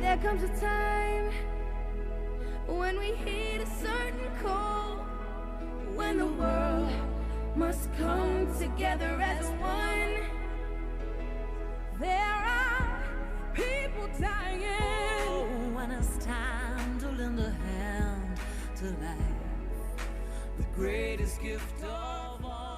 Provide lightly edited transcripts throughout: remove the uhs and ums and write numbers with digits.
There comes a time when we heed a certain call, when the world must come together as one. There are people dying. Oh, when it's time to lend a hand to life, the greatest gift of all.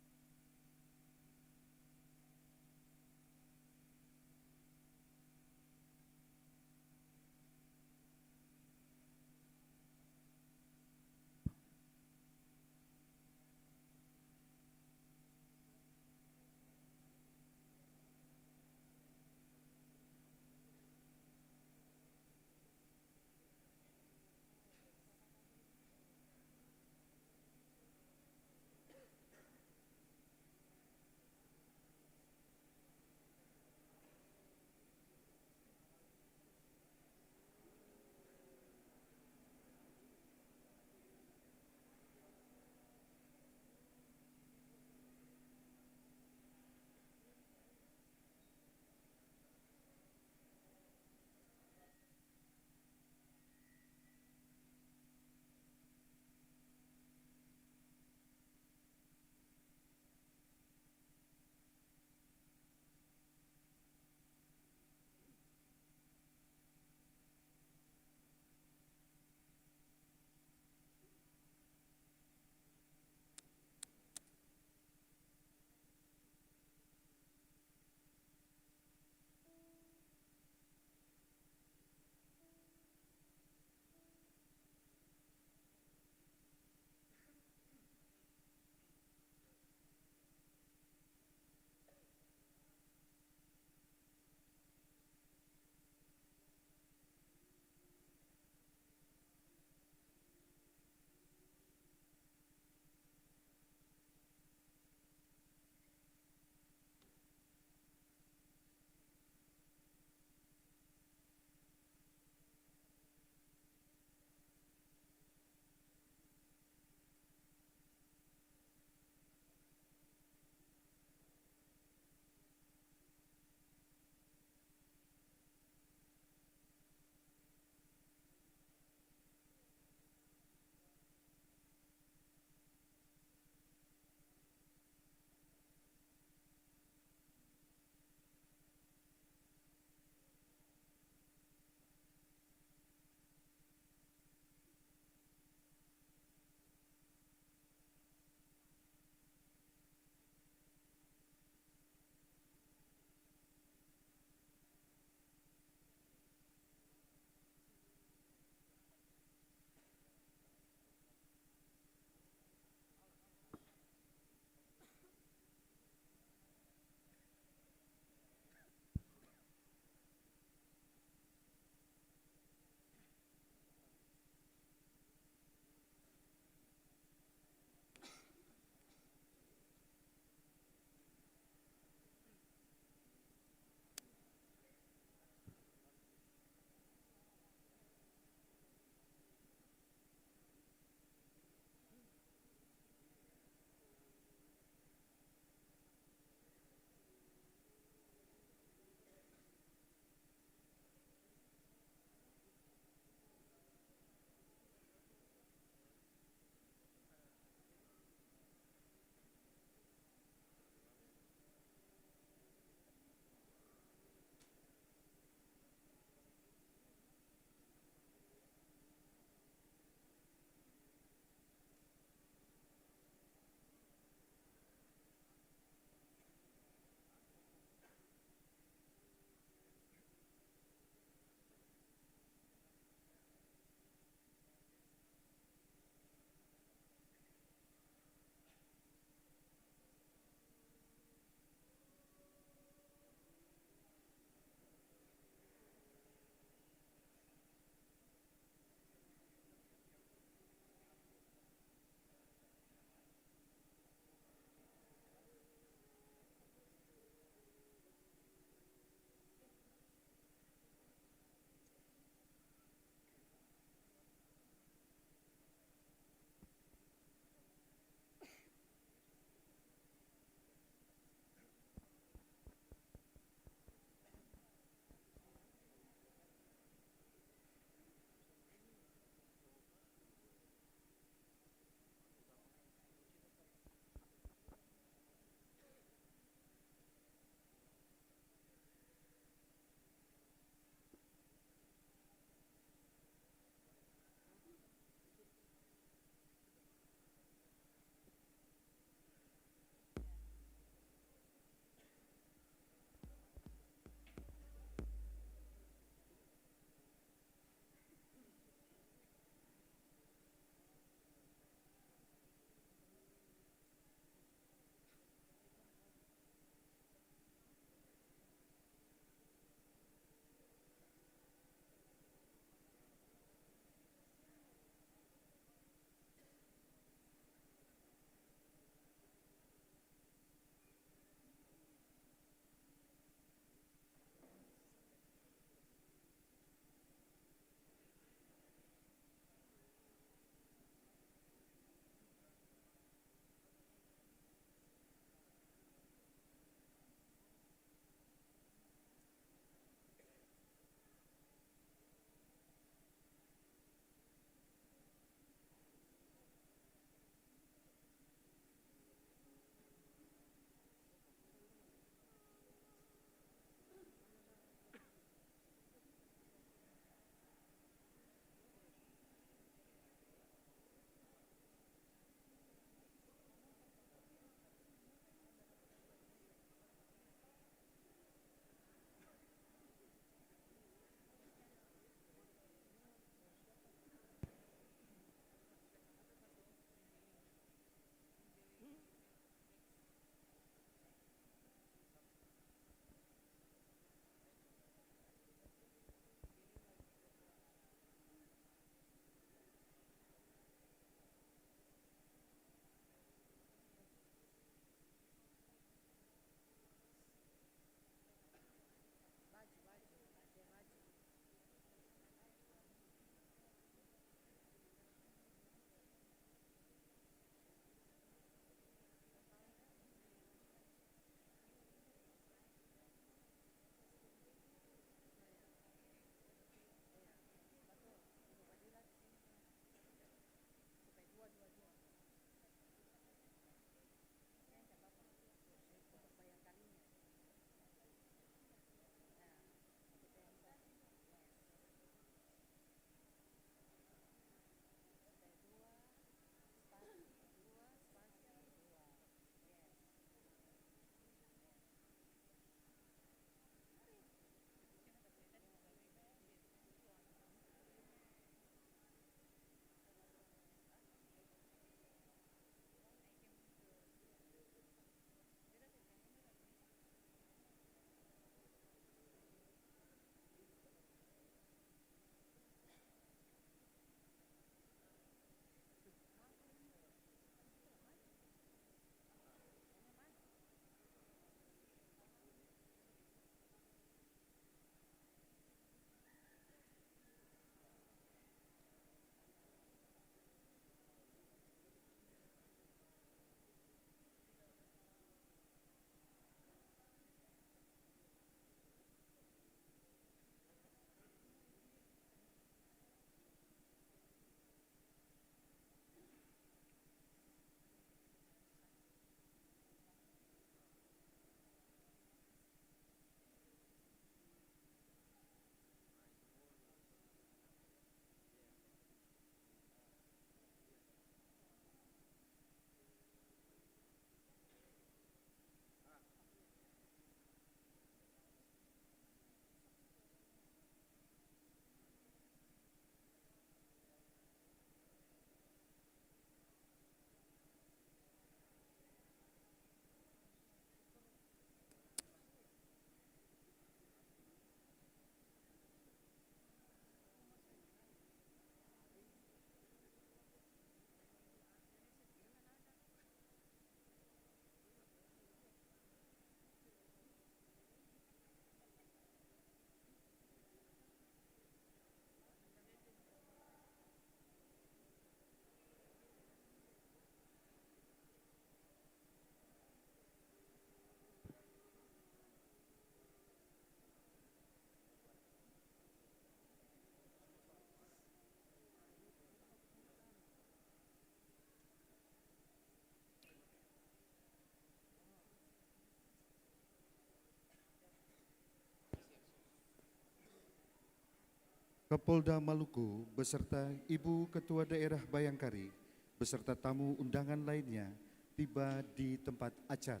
Kapolda Maluku beserta Ibu Ketua Daerah Bayangkari beserta tamu undangan lainnya tiba di tempat acara.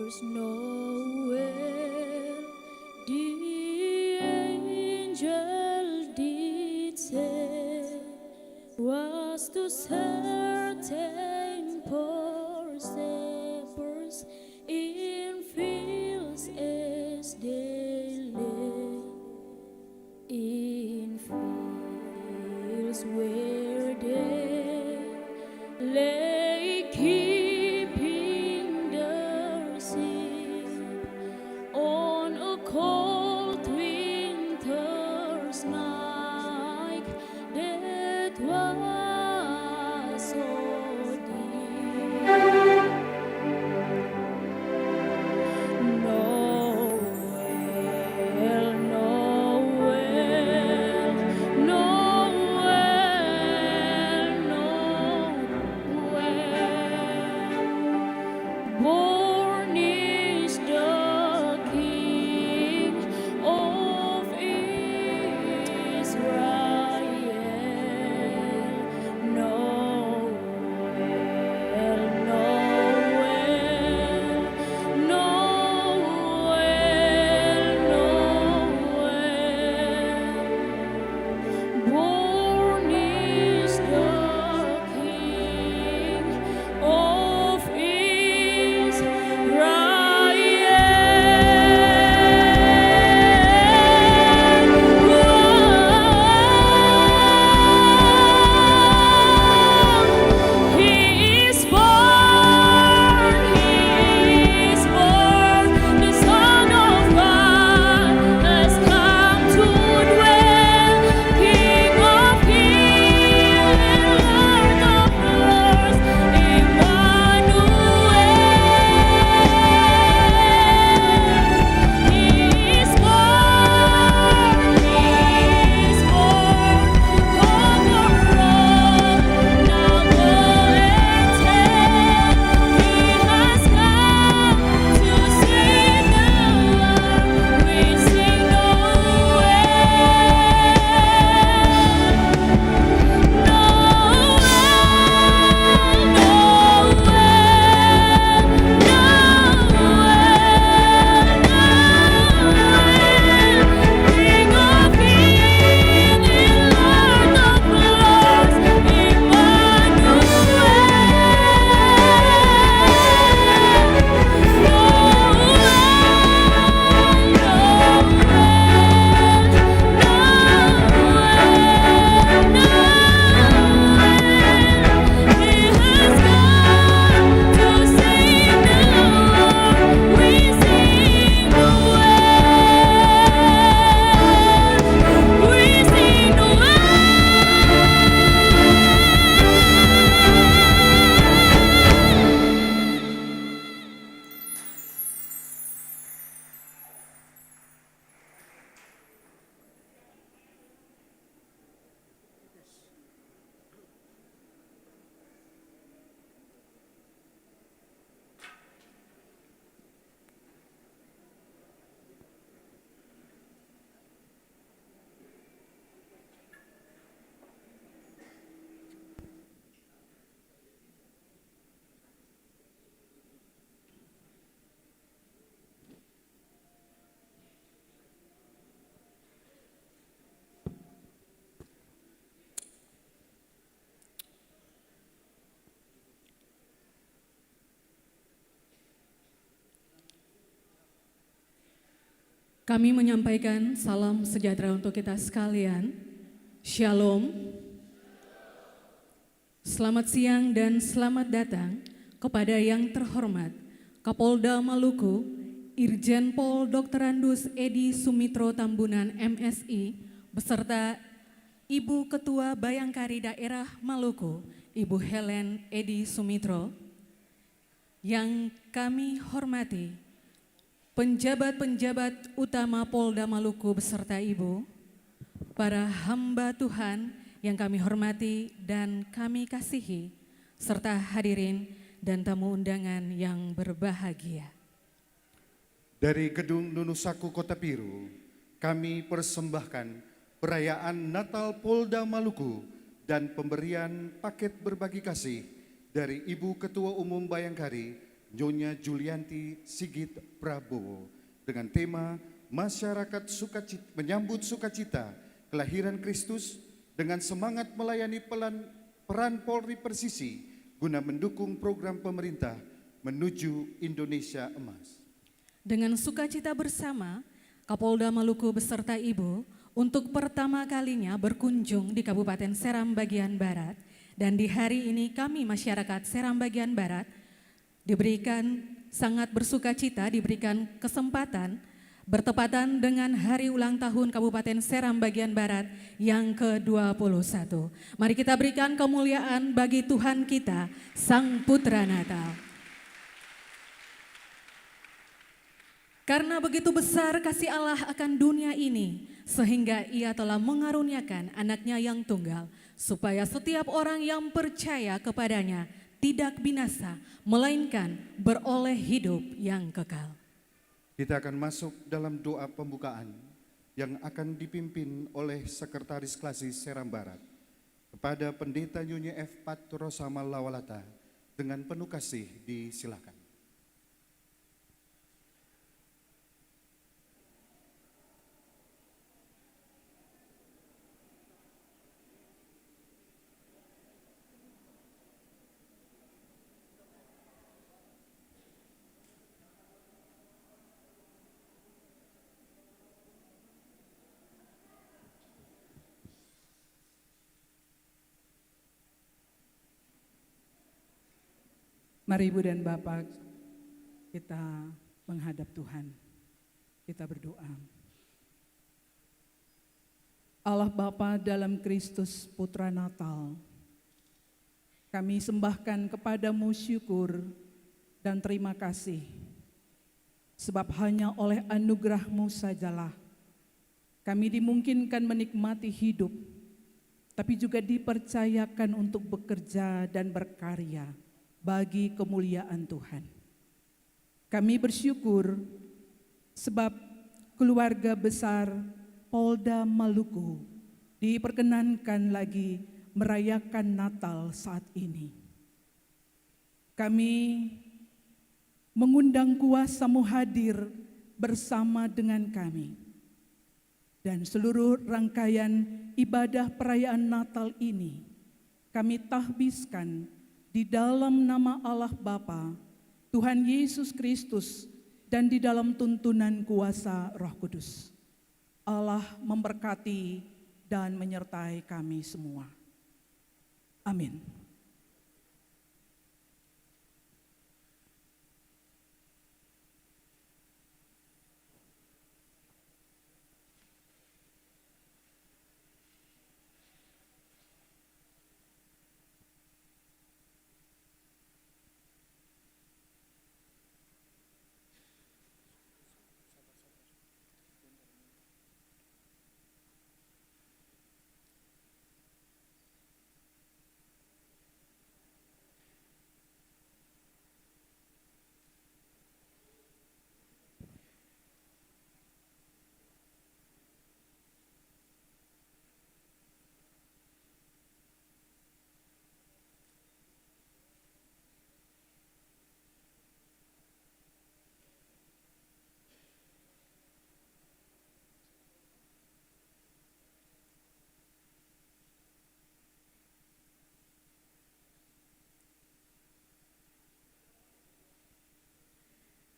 There's nowhere the angel did say was to certain poor shepherds in fields as they lay, in fields where they lay keeping their sheep on a cold winter's night that was so deep. Nowhere Kami menyampaikan salam sejahtera untuk kita sekalian. Shalom. Selamat siang dan selamat datang kepada yang terhormat Kapolda Maluku, Irjen Pol Dr. Andus Edi Sumitro Tambunan MSI, beserta Ibu Ketua Bayangkari Daerah Maluku, Ibu Helen Edi Sumitro. Yang kami hormati, penjabat-penjabat utama Polda Maluku beserta Ibu, para hamba Tuhan yang kami hormati dan kami kasihi, serta hadirin dan tamu undangan yang berbahagia. Dari Gedung Nunusaku Kota Biru, kami persembahkan perayaan Natal Polda Maluku dan pemberian paket berbagi kasih dari Ibu Ketua Umum Bayangkari, Nyonya Julianti Sigit Prabowo, dengan tema Masyarakat menyambut sukacita kelahiran Kristus dengan semangat melayani peran Polri Persisi guna mendukung program pemerintah menuju Indonesia Emas. Dengan sukacita bersama, Kapolda Maluku beserta Ibu untuk pertama kalinya berkunjung di Kabupaten Seram bagian Barat, dan di hari ini kami masyarakat Seram bagian Barat diberikan sangat bersukacita, diberikan kesempatan bertepatan dengan hari ulang tahun Kabupaten Seram bagian Barat yang ke-21. Mari kita berikan kemuliaan bagi Tuhan kita, Sang Putra Natal. Karena begitu besar kasih Allah akan dunia ini, sehingga Ia telah mengaruniakan anaknya yang tunggal, supaya setiap orang yang percaya kepadanya tidak binasa, melainkan beroleh hidup yang kekal. Kita akan masuk dalam doa pembukaan yang akan dipimpin oleh Sekretaris Klasis Seram Barat kepada Pendeta Nyonya F. Patrosama Lawalata. Dengan penuh kasih disilakan. Mari Ibu dan Bapak, kita menghadap Tuhan, kita berdoa. Allah Bapa dalam Kristus Putra Natal, kami sembahkan kepadamu syukur dan terima kasih, sebab hanya oleh anugerah-Mu sajalah kami dimungkinkan menikmati hidup, tapi juga dipercayakan untuk bekerja dan berkarya bagi kemuliaan Tuhan. Kami bersyukur sebab keluarga besar Polda Maluku diperkenankan lagi merayakan Natal saat ini. Kami mengundang kuasa-Mu hadir bersama dengan kami, dan seluruh rangkaian ibadah perayaan Natal ini kami tahbiskan di dalam nama Allah Bapa, Tuhan Yesus Kristus, dan di dalam tuntunan kuasa Roh Kudus. Allah memberkati dan menyertai kami semua. Amin.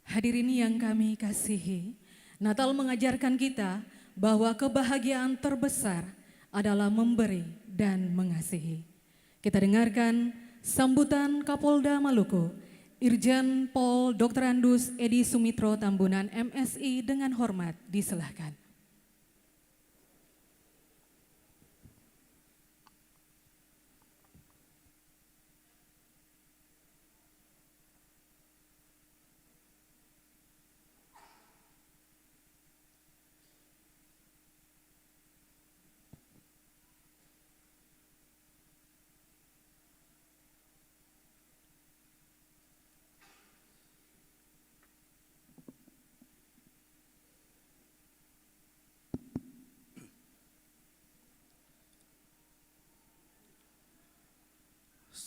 Hadirin yang kami kasihi, Natal mengajarkan kita bahwa kebahagiaan terbesar adalah memberi dan mengasihi. Kita dengarkan sambutan Kapolda Maluku, Irjen Pol Dr. Andus Edi Sumitro Tambunan MSI dengan hormat disilahkan.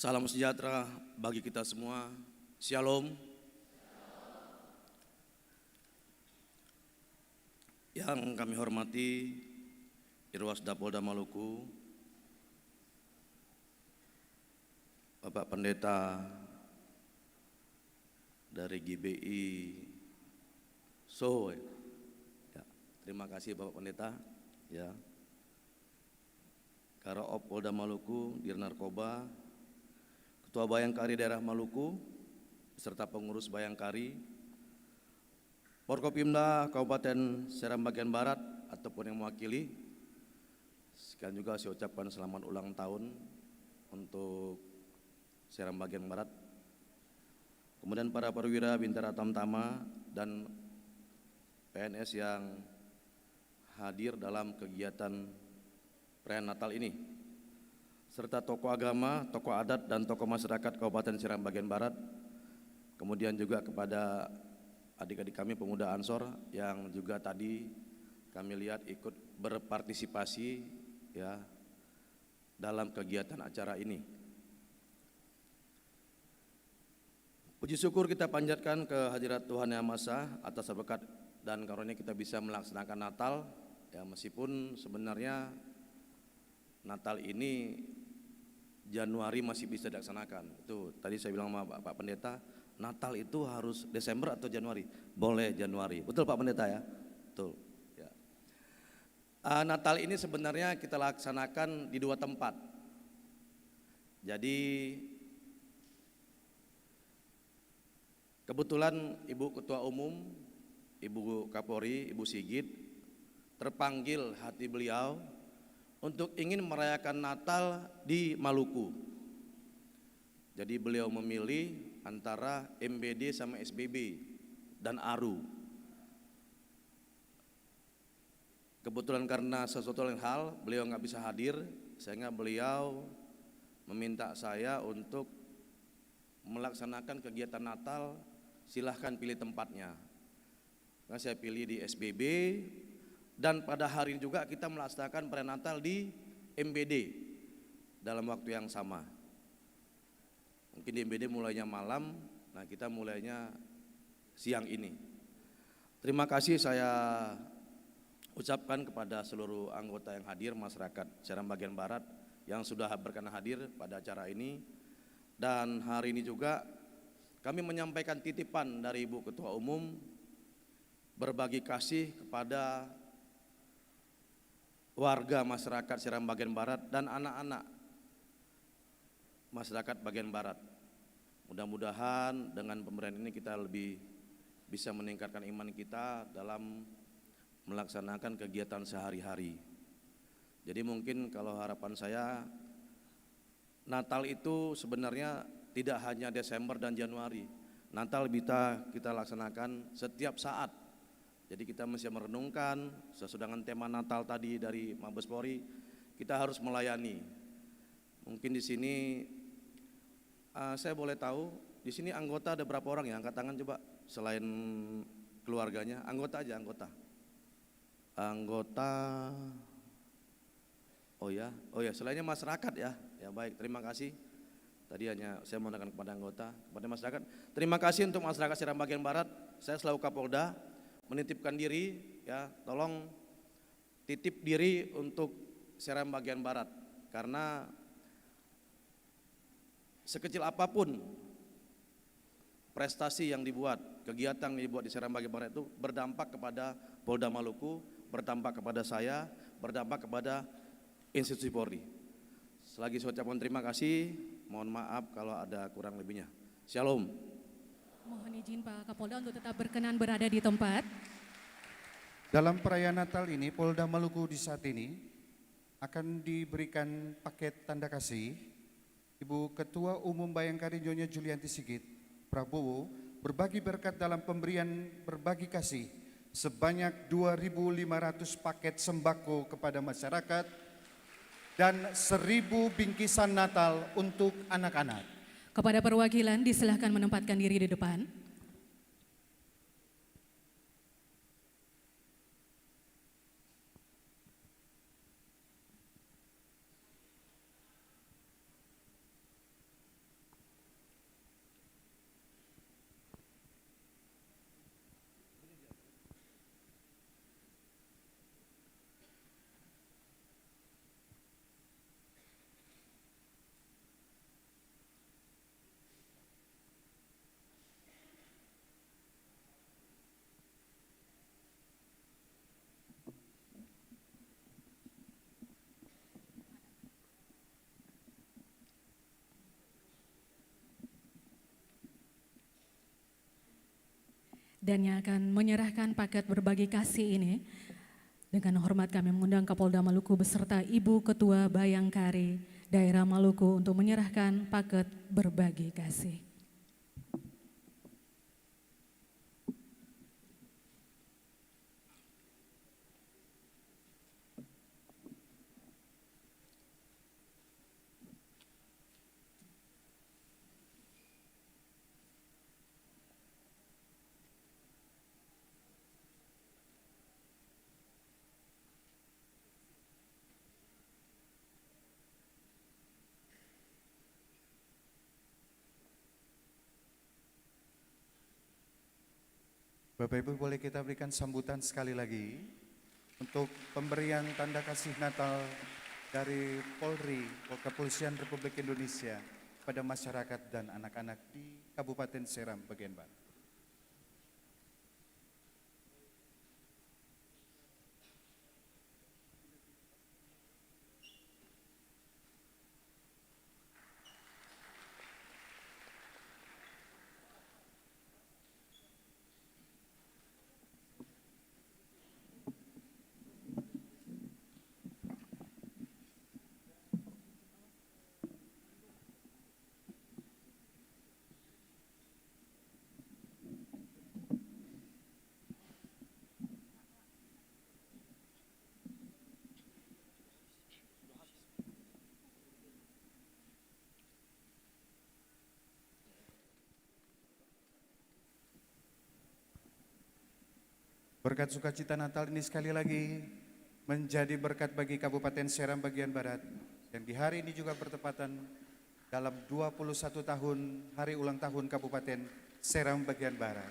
Salam sejahtera bagi kita semua. Shalom. Yang kami hormati Irwasda Polda Maluku, Bapak Pendeta dari GBI Soho. Ya, terima kasih Bapak Pendeta. Ya, Karo-Op Polda Maluku, Dir Narkoba, Ketua Bayangkari Daerah Maluku, serta pengurus Bayangkari, Forkopimda Kabupaten Seram bagian Barat ataupun yang mewakili, sekalian juga saya ucapkan selamat ulang tahun untuk Seram bagian Barat. Kemudian para perwira Bintara Tamtama dan PNS yang hadir dalam kegiatan perayaan Natal ini, serta tokoh agama, tokoh adat, dan tokoh masyarakat Kabupaten Seram bagian Barat. Kemudian juga kepada adik-adik kami pemuda Ansor yang juga tadi kami lihat ikut berpartisipasi ya dalam kegiatan acara ini. Puji syukur kita panjatkan ke hadirat Tuhan Yang Maha Esa atas berkat dan karunia kita bisa melaksanakan Natal ya, meskipun sebenarnya Natal ini Januari masih bisa dilaksanakan. Itu tadi saya bilang sama Pak Pendeta, Natal itu harus Desember atau Januari? Boleh Januari. Betul Pak Pendeta ya? Betul. Ya. Natal ini sebenarnya kita laksanakan di 2 tempat. Jadi kebetulan Ibu Ketua Umum, Ibu Kapolri, Ibu Sigit terpanggil hati beliau untuk ingin merayakan Natal di Maluku. Jadi beliau memilih antara MBD sama SBB dan ARU. Kebetulan karena sesuatu lain hal beliau nggak bisa hadir, sehingga beliau meminta saya untuk melaksanakan kegiatan Natal. Silahkan pilih tempatnya. Nah, saya pilih di SBB. Dan pada hari ini juga kita melaksanakan perayaan Natal di MBD dalam waktu yang sama. Mungkin di MBD mulainya malam, nah kita mulainya siang ini. Terima kasih saya ucapkan kepada seluruh anggota yang hadir, masyarakat Seram bagian Barat yang sudah berkenan hadir pada acara ini. Dan hari ini juga kami menyampaikan titipan dari Ibu Ketua Umum berbagi kasih kepada warga masyarakat Seram bagian Barat dan anak-anak masyarakat bagian Barat. Mudah-mudahan dengan pemberian ini kita lebih bisa meningkatkan iman kita dalam melaksanakan kegiatan sehari-hari. Jadi mungkin kalau harapan saya, Natal itu sebenarnya tidak hanya Desember dan Januari. Natal bisa kita laksanakan setiap saat. Jadi kita mesti merenungkan sesuai dengan tema Natal tadi dari Mabes Polri, kita harus melayani. Mungkin di sini saya boleh tahu, di sini anggota ada berapa orang ya? Angkat tangan coba, selain keluarganya, anggota aja anggota. Anggota, oh ya, selainnya masyarakat ya. Ya baik, terima kasih. Tadi hanya saya menekan kepada anggota, kepada masyarakat. Terima kasih untuk masyarakat Seram bagian Barat. Saya selaku Kapolda menitipkan diri, ya, tolong titip diri untuk Seram bagian Barat, karena sekecil apapun prestasi yang dibuat, kegiatan yang dibuat di Seram Bagian Barat itu berdampak kepada Polda Maluku, berdampak kepada saya, berdampak kepada institusi Polri. Selagi saya ucapkan terima kasih, mohon maaf kalau ada kurang lebihnya. Shalom. Mohon izin Pak Kapolda untuk tetap berkenan berada di tempat. Dalam perayaan Natal ini, Polda Maluku di saat ini akan diberikan paket tanda kasih. Ibu Ketua Umum Bayangkari Nyonya Julianti Sigit Prabowo berbagi berkat dalam pemberian berbagi kasih sebanyak 2.500 paket sembako kepada masyarakat dan 1.000 bingkisan Natal untuk anak-anak. Kepada perwakilan disilahkan menempatkan diri di depan. Dan yang akan menyerahkan paket berbagi kasih ini, dengan hormat kami mengundang Kapolda Maluku beserta Ibu Ketua Bayangkari Daerah Maluku untuk menyerahkan paket berbagi kasih. Bapak Ibu, boleh kita berikan sambutan sekali lagi untuk pemberian tanda kasih Natal dari Polri, Kepolisian Republik Indonesia pada masyarakat dan anak-anak di Kabupaten Seram bagian barat. Berkat sukacita Natal ini sekali lagi menjadi berkat bagi Kabupaten Seram bagian barat yang di hari ini juga bertepatan dalam 21 tahun hari ulang tahun Kabupaten Seram bagian barat.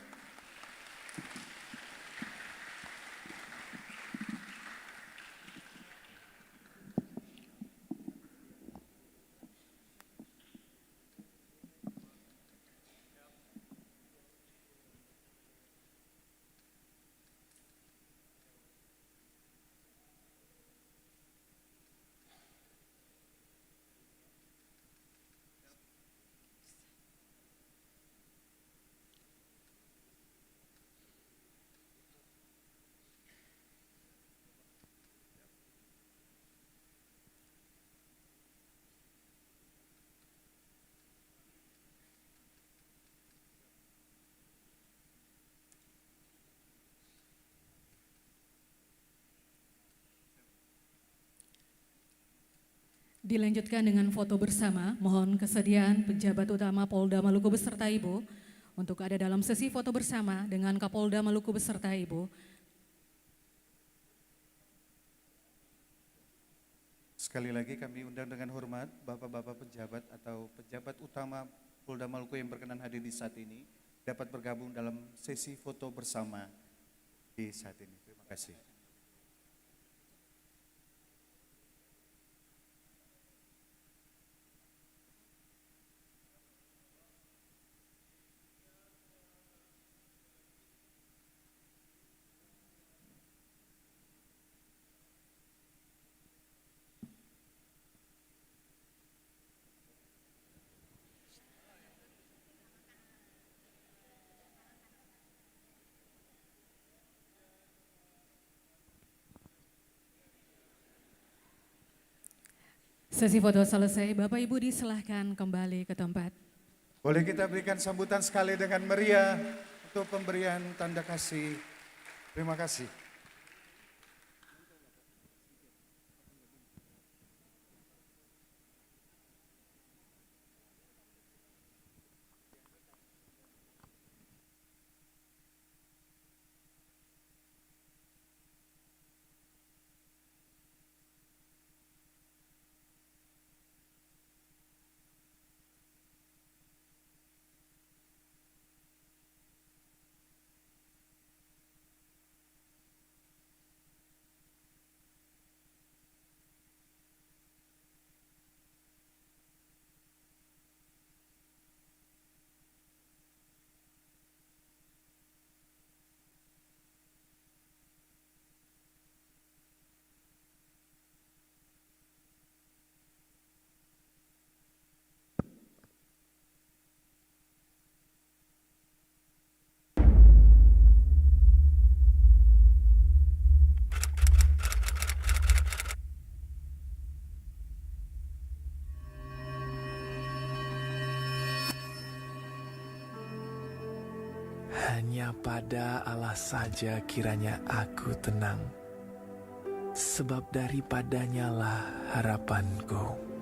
Dilanjutkan dengan foto bersama, mohon kesediaan pejabat utama Polda Maluku beserta Ibu untuk ada dalam sesi foto bersama dengan Kapolda Maluku beserta Ibu. Sekali lagi kami undang dengan hormat Bapak-Bapak pejabat atau pejabat utama Polda Maluku yang berkenan hadir di saat ini dapat bergabung dalam sesi foto bersama di saat ini. Terima kasih. Sesi foto selesai, Bapak Ibu disilahkan kembali ke tempat. Boleh kita berikan sambutan sekali dengan meriah untuk pemberian tanda kasih. Terima kasih. Hanya pada Allah saja kiranya aku tenang, sebab daripadanya lah harapanku.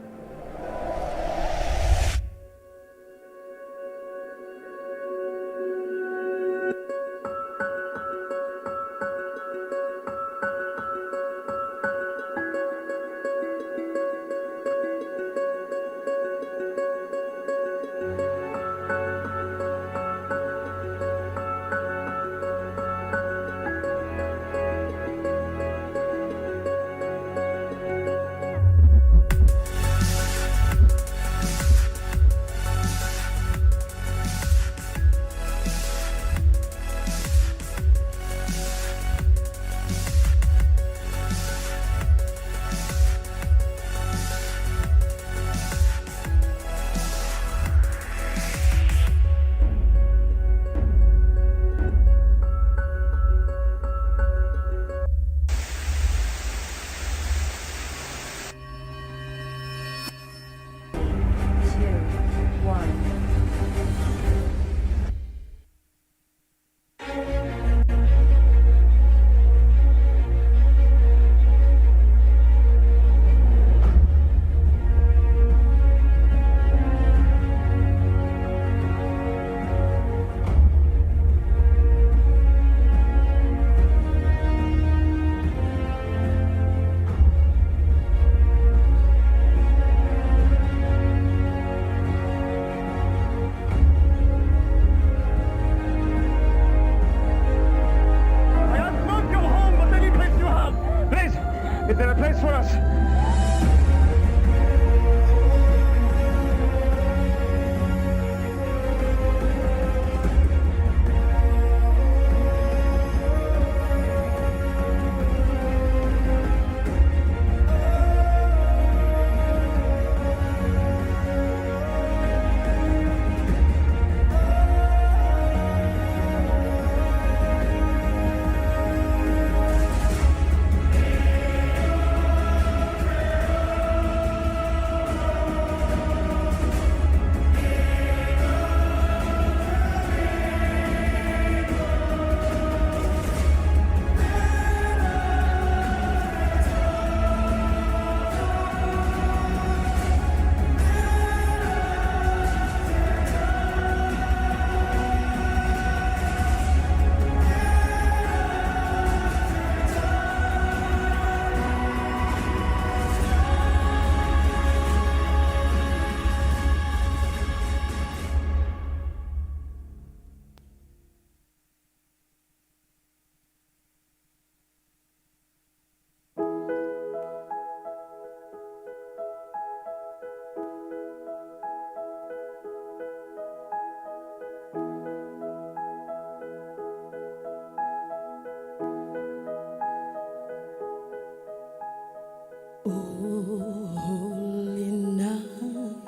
Holy night,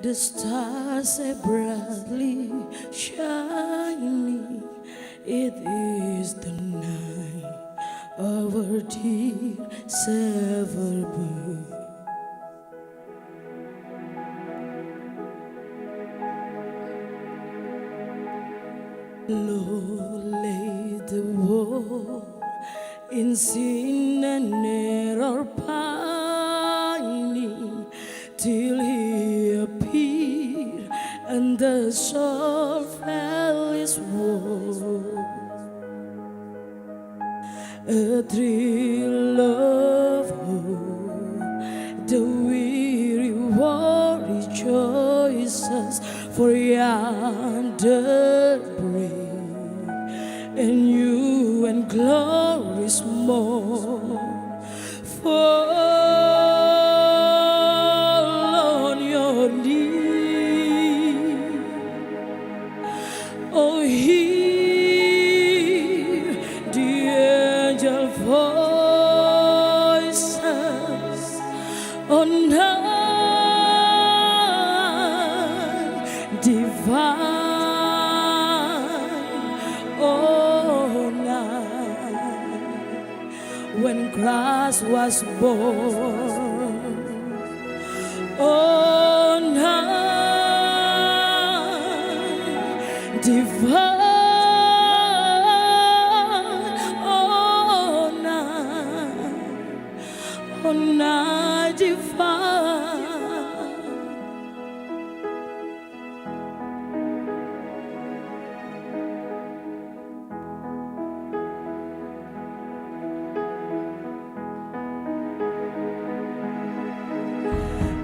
the stars are brightly shining. It is the night of our dear Savior birth. Lord, lay the war in sin and error pining till he appeared and the soul fell his woe. A thrill of hope, the weary war rejoices, for yonder break and you and glory's more. Fall on your knees, oh hear the angel voices on high, divine, oh night, when Christ was born, oh night, divine, oh night divine.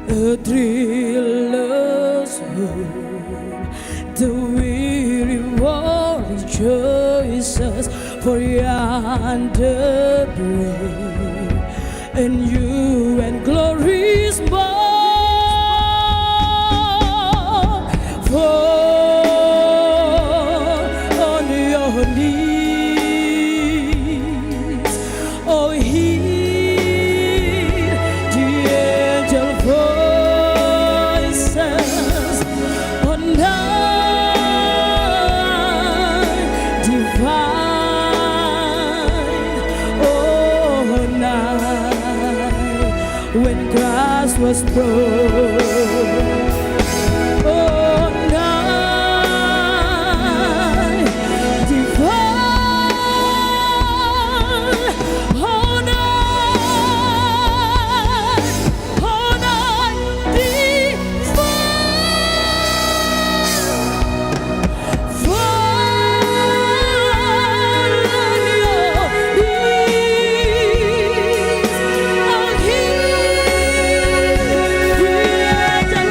A thriller's hope, the weary war rejoices, for yonder break and you and glory's born. Fall on your knees, oh hear the angel voices on high, divine, oh night, when Christ was born. Oh night, divine, oh night, divine. Fall on your knees, oh hear the angel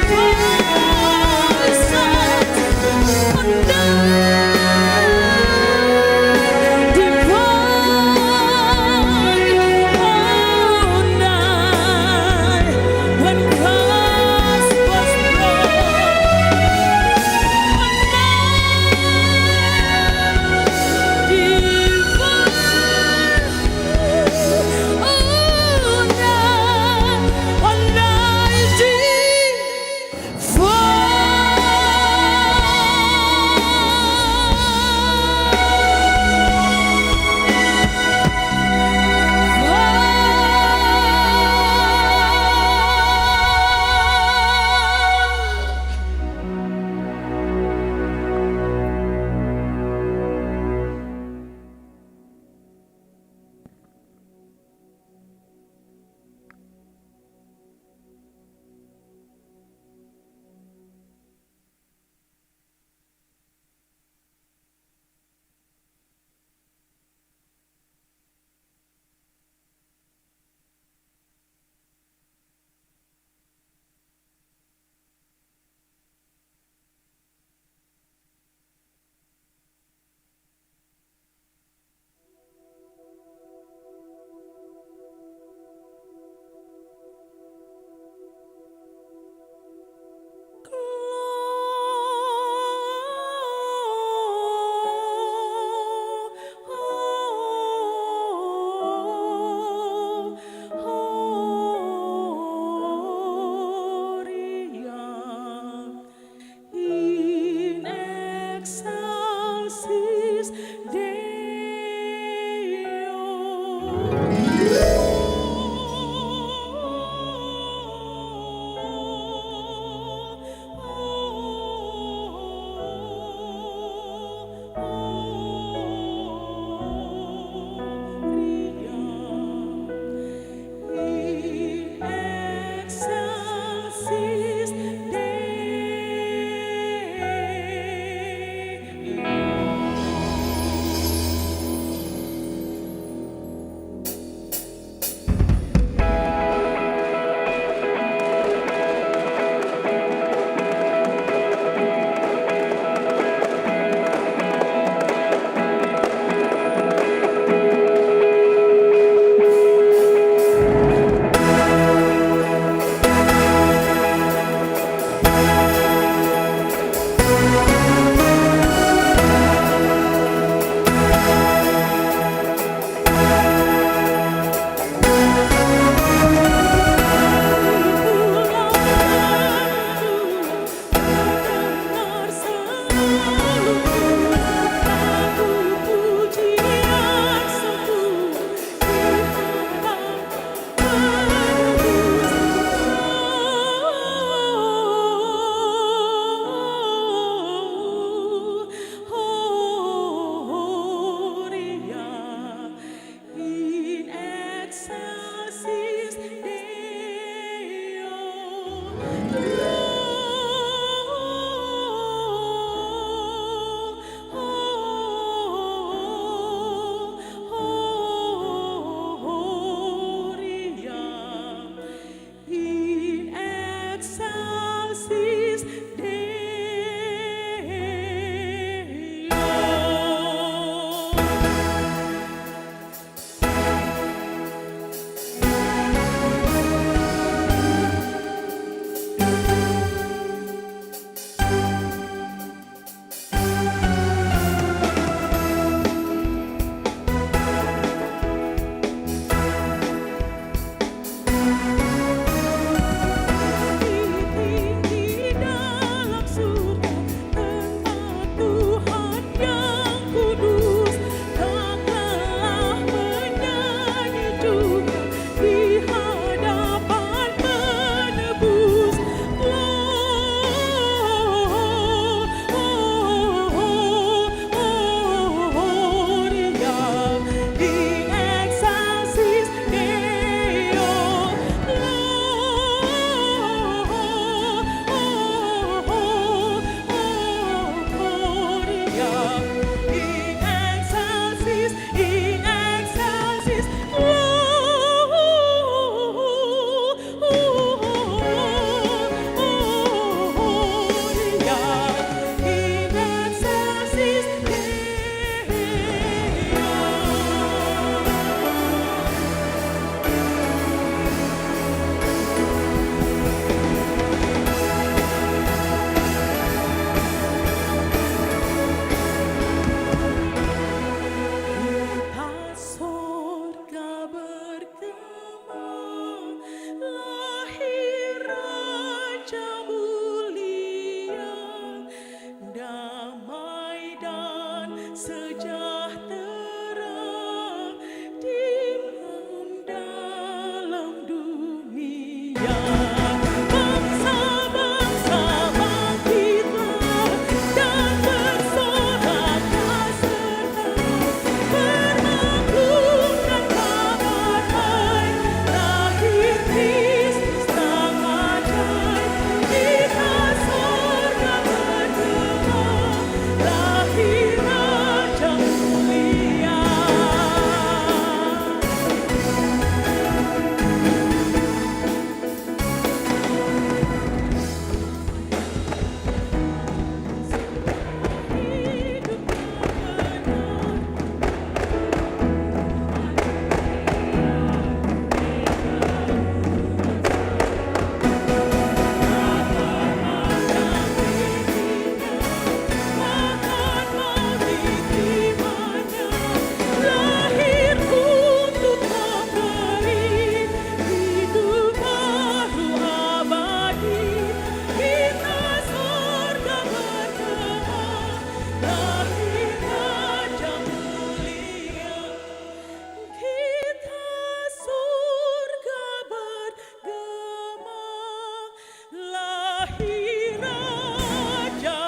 ilahi Raja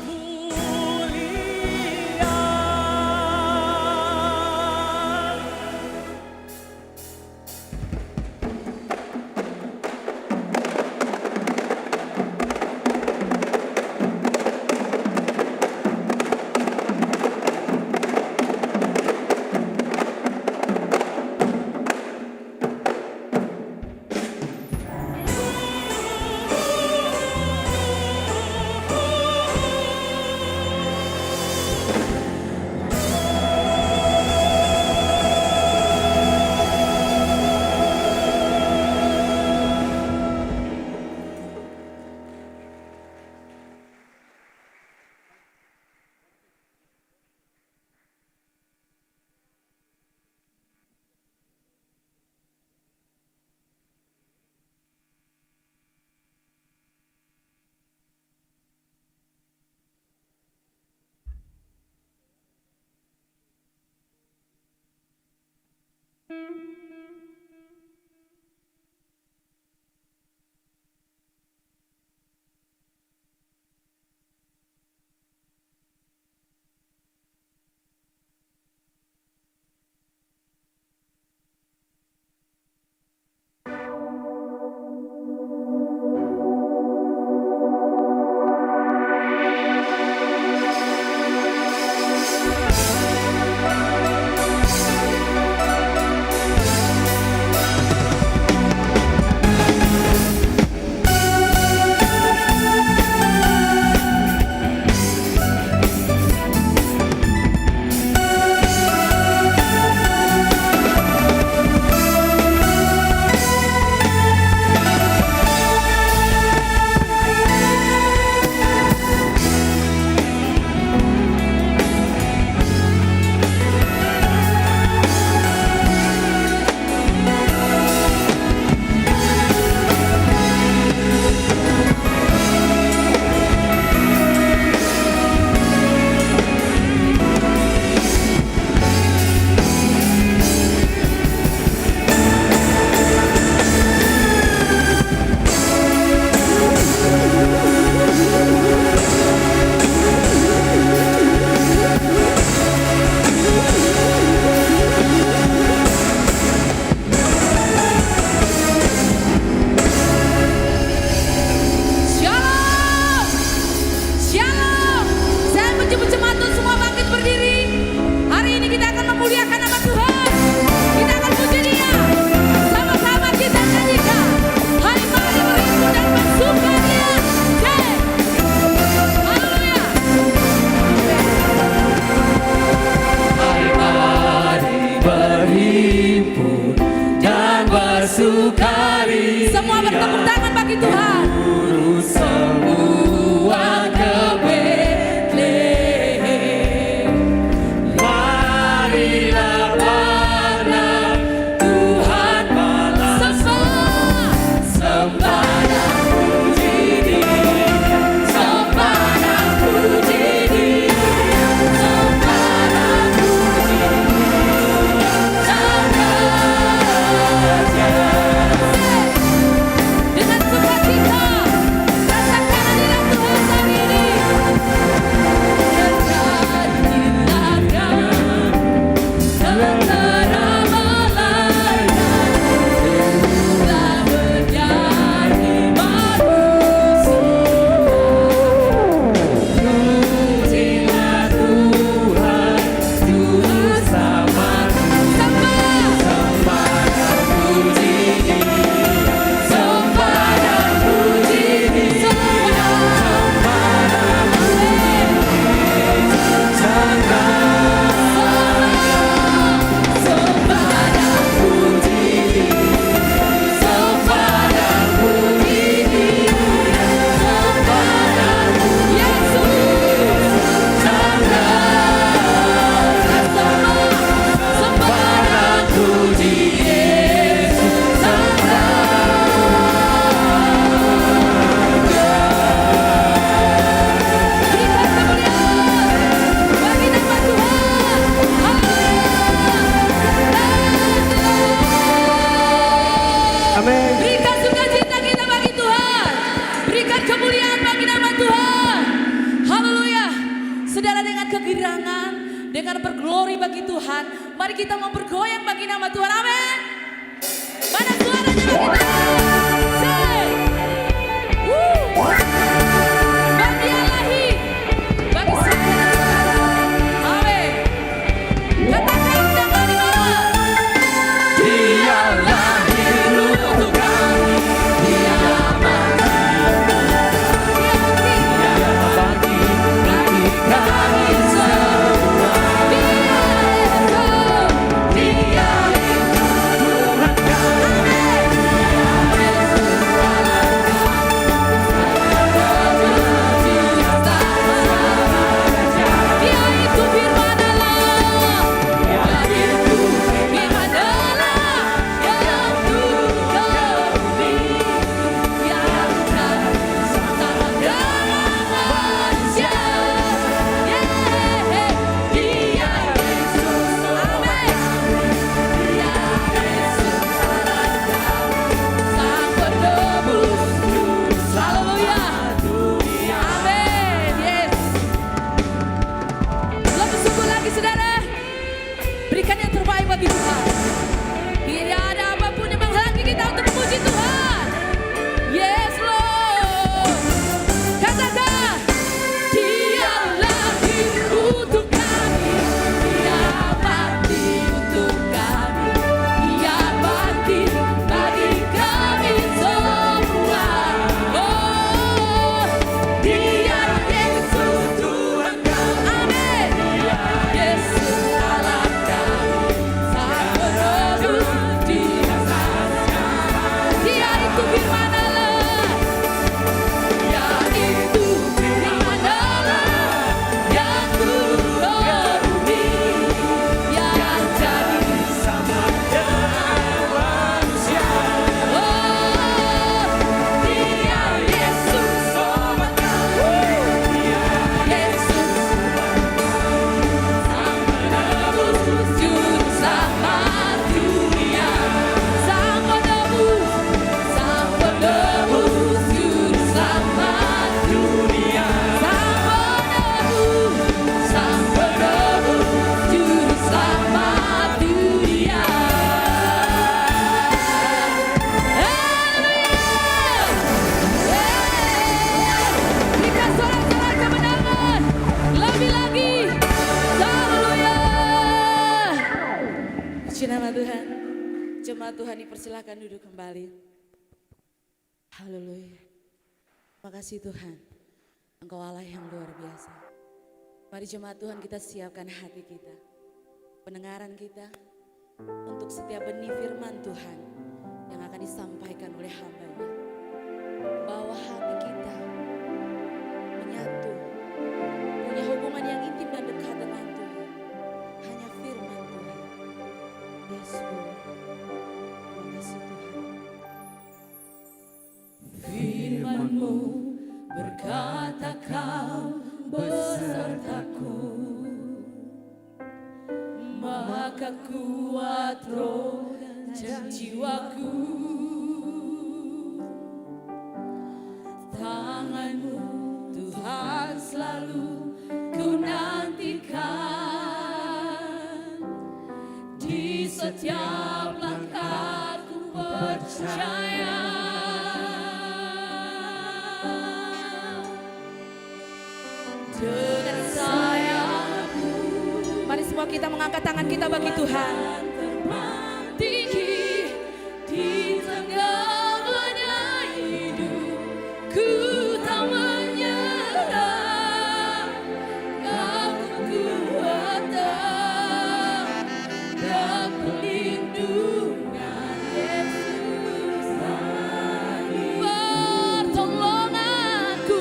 mulia. mendengar berglori bagi Tuhan. Mari kita mau bergoyang bagi nama Tuhan. Amin. Mana suaranya bagi Tuhan? Say. Woo. Bagi Allahi, bagi saya. Amin. Katakan sama di bawah. Dia lahir untuk kami. Dia mati. Jemaat Tuhan dipersilakan duduk kembali. Haleluya. Terima kasih Tuhan. Engkau Allah yang luar biasa. Mari jemaat Tuhan kita siapkan hati kita, pendengaran kita untuk setiap benih firman Tuhan yang akan disampaikan oleh hamba-Nya. Bawa hati kita menyatu, punya hubungan yang intim dan dekat dengan Tuhan. Hanya firman Tuhan. Yes, Lord. Firman-Mu berkata Kau besertaku, maka kuat roh dan jiwaku. Tangan-Mu Tuhan selalu ku nantikan, di setiap langkahku percaya. Dengan sayapmu, mari semua kita mengangkat tangan kita bagi Tuhan. Tinggi di tengah badai hidup, ku tak menyerah. Kau kekuatan dan perlindungan Yesus, pertolonganku.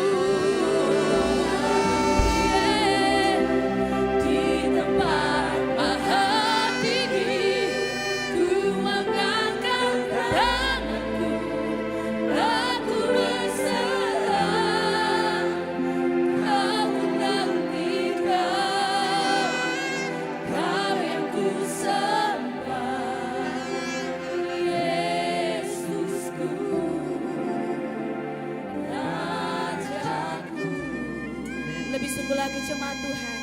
Lebih sungguh lagi jemaat Tuhan,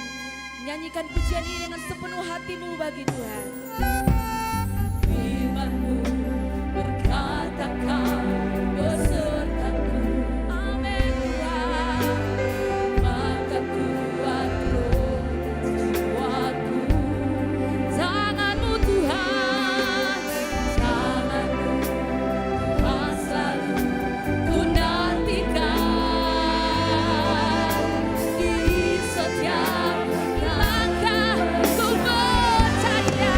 Nyanyikan pujian ini dengan sepenuh hatimu bagi Tuhan. Firman-Mu berkata Kau besertaku. Amin Tuhan. Maka kuat roh jiwaku. Tangan-Mu Tuhan, tangan-Mu Tuhan selalu ku nantikan. Di setiap langkah ku percaya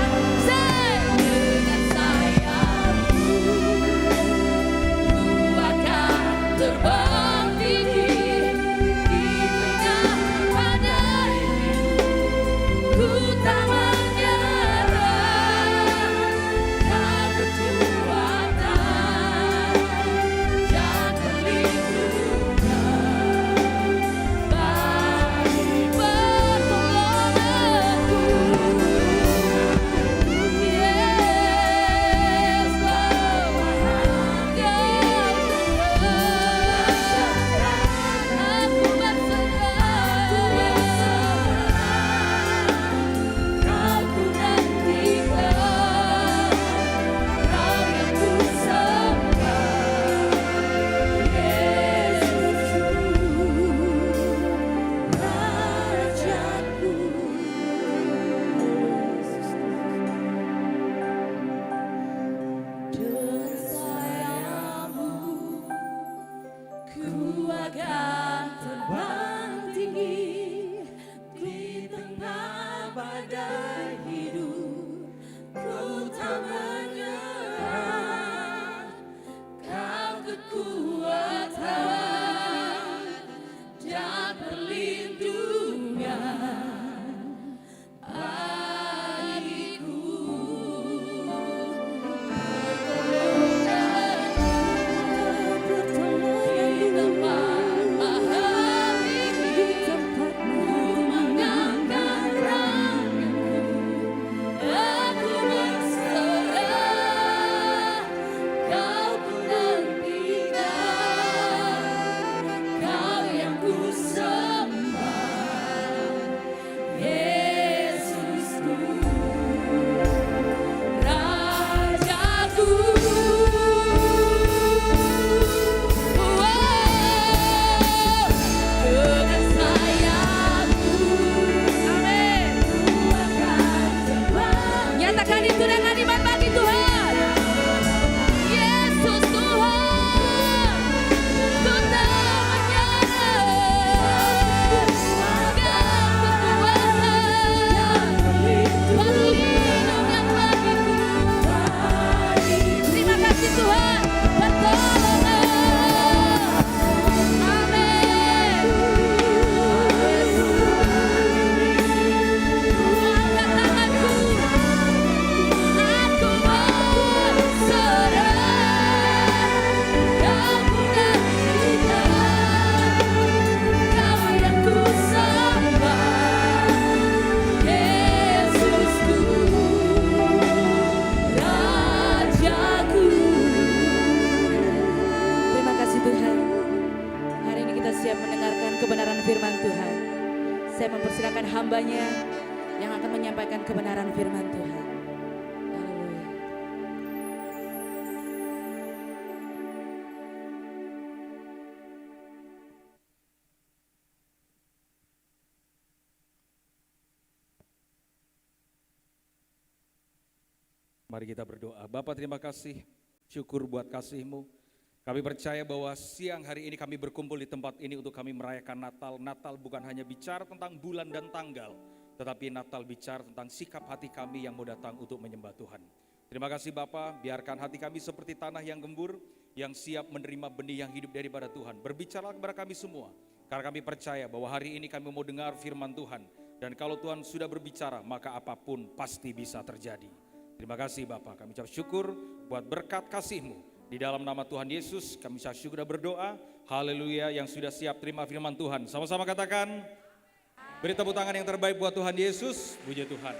dengan sayang-Mu ku akan terbang tinggi di tengah badai hidup. Ku tak menyerah, Kau kekuatan dan perlindungan bagi pertolonganku. Yes, Lord, aku berserah, Kau ku nantikan, Kau yang ku sembah, Yesusku, Rajaku. Dengan sayang-Mu ku akan terbang tinggi di tengah badai hidup. Ku tak menyerah, Kau kekuatan dan perlindungan bagiku. Di tempat mahal ini, ku mengangkat tanganku. Aku berserah, Kau ku nantikan, Kau yang ku sembah, Yesusku, Rajaku. Dengan sayang-Mu, amin, ku akan terbang. Nyatakan itu dengan iman bagi Tuhan. Yesus Tuhan, ku tak menyerah. Kekuatan, perlindungan bagiku. Terima kasih Tuhan, pertolongan. Amin. Angkat tanganku, aku berserah. Kau ku nantikan, Kau yang ku sembah, Yesusku, Rajaku. Terima kasih Tuhan. Hari ini kita siap mendengarkan kebenaran firman Tuhan. Saya mempersilakan hambanya yang akan menyampaikan kebenaran firman Tuhan. Haleluya. Mari kita berdoa. Bapa, terima kasih, syukur buat kasih-Mu. Kami percaya bahwa siang hari ini kami berkumpul di tempat ini untuk kami merayakan Natal. Natal bukan hanya bicara tentang bulan dan tanggal, tetapi Natal bicara tentang sikap hati kami yang mau datang untuk menyembah Tuhan. Terima kasih Bapa, biarkan hati kami seperti tanah yang gembur, yang siap menerima benih yang hidup daripada Tuhan. Berbicara kepada kami semua, karena kami percaya bahwa hari ini kami mau dengar firman Tuhan. Dan kalau Tuhan sudah berbicara, maka apapun pasti bisa terjadi. Terima kasih Bapa, kami ucap syukur buat berkat kasih-Mu. Di dalam nama Tuhan Yesus, kami ucap syukur dan berdoa. Haleluya, yang sudah siap terima firman Tuhan. Sama-sama katakan, beri tepuk tangan yang terbaik buat Tuhan Yesus. Puji Tuhan.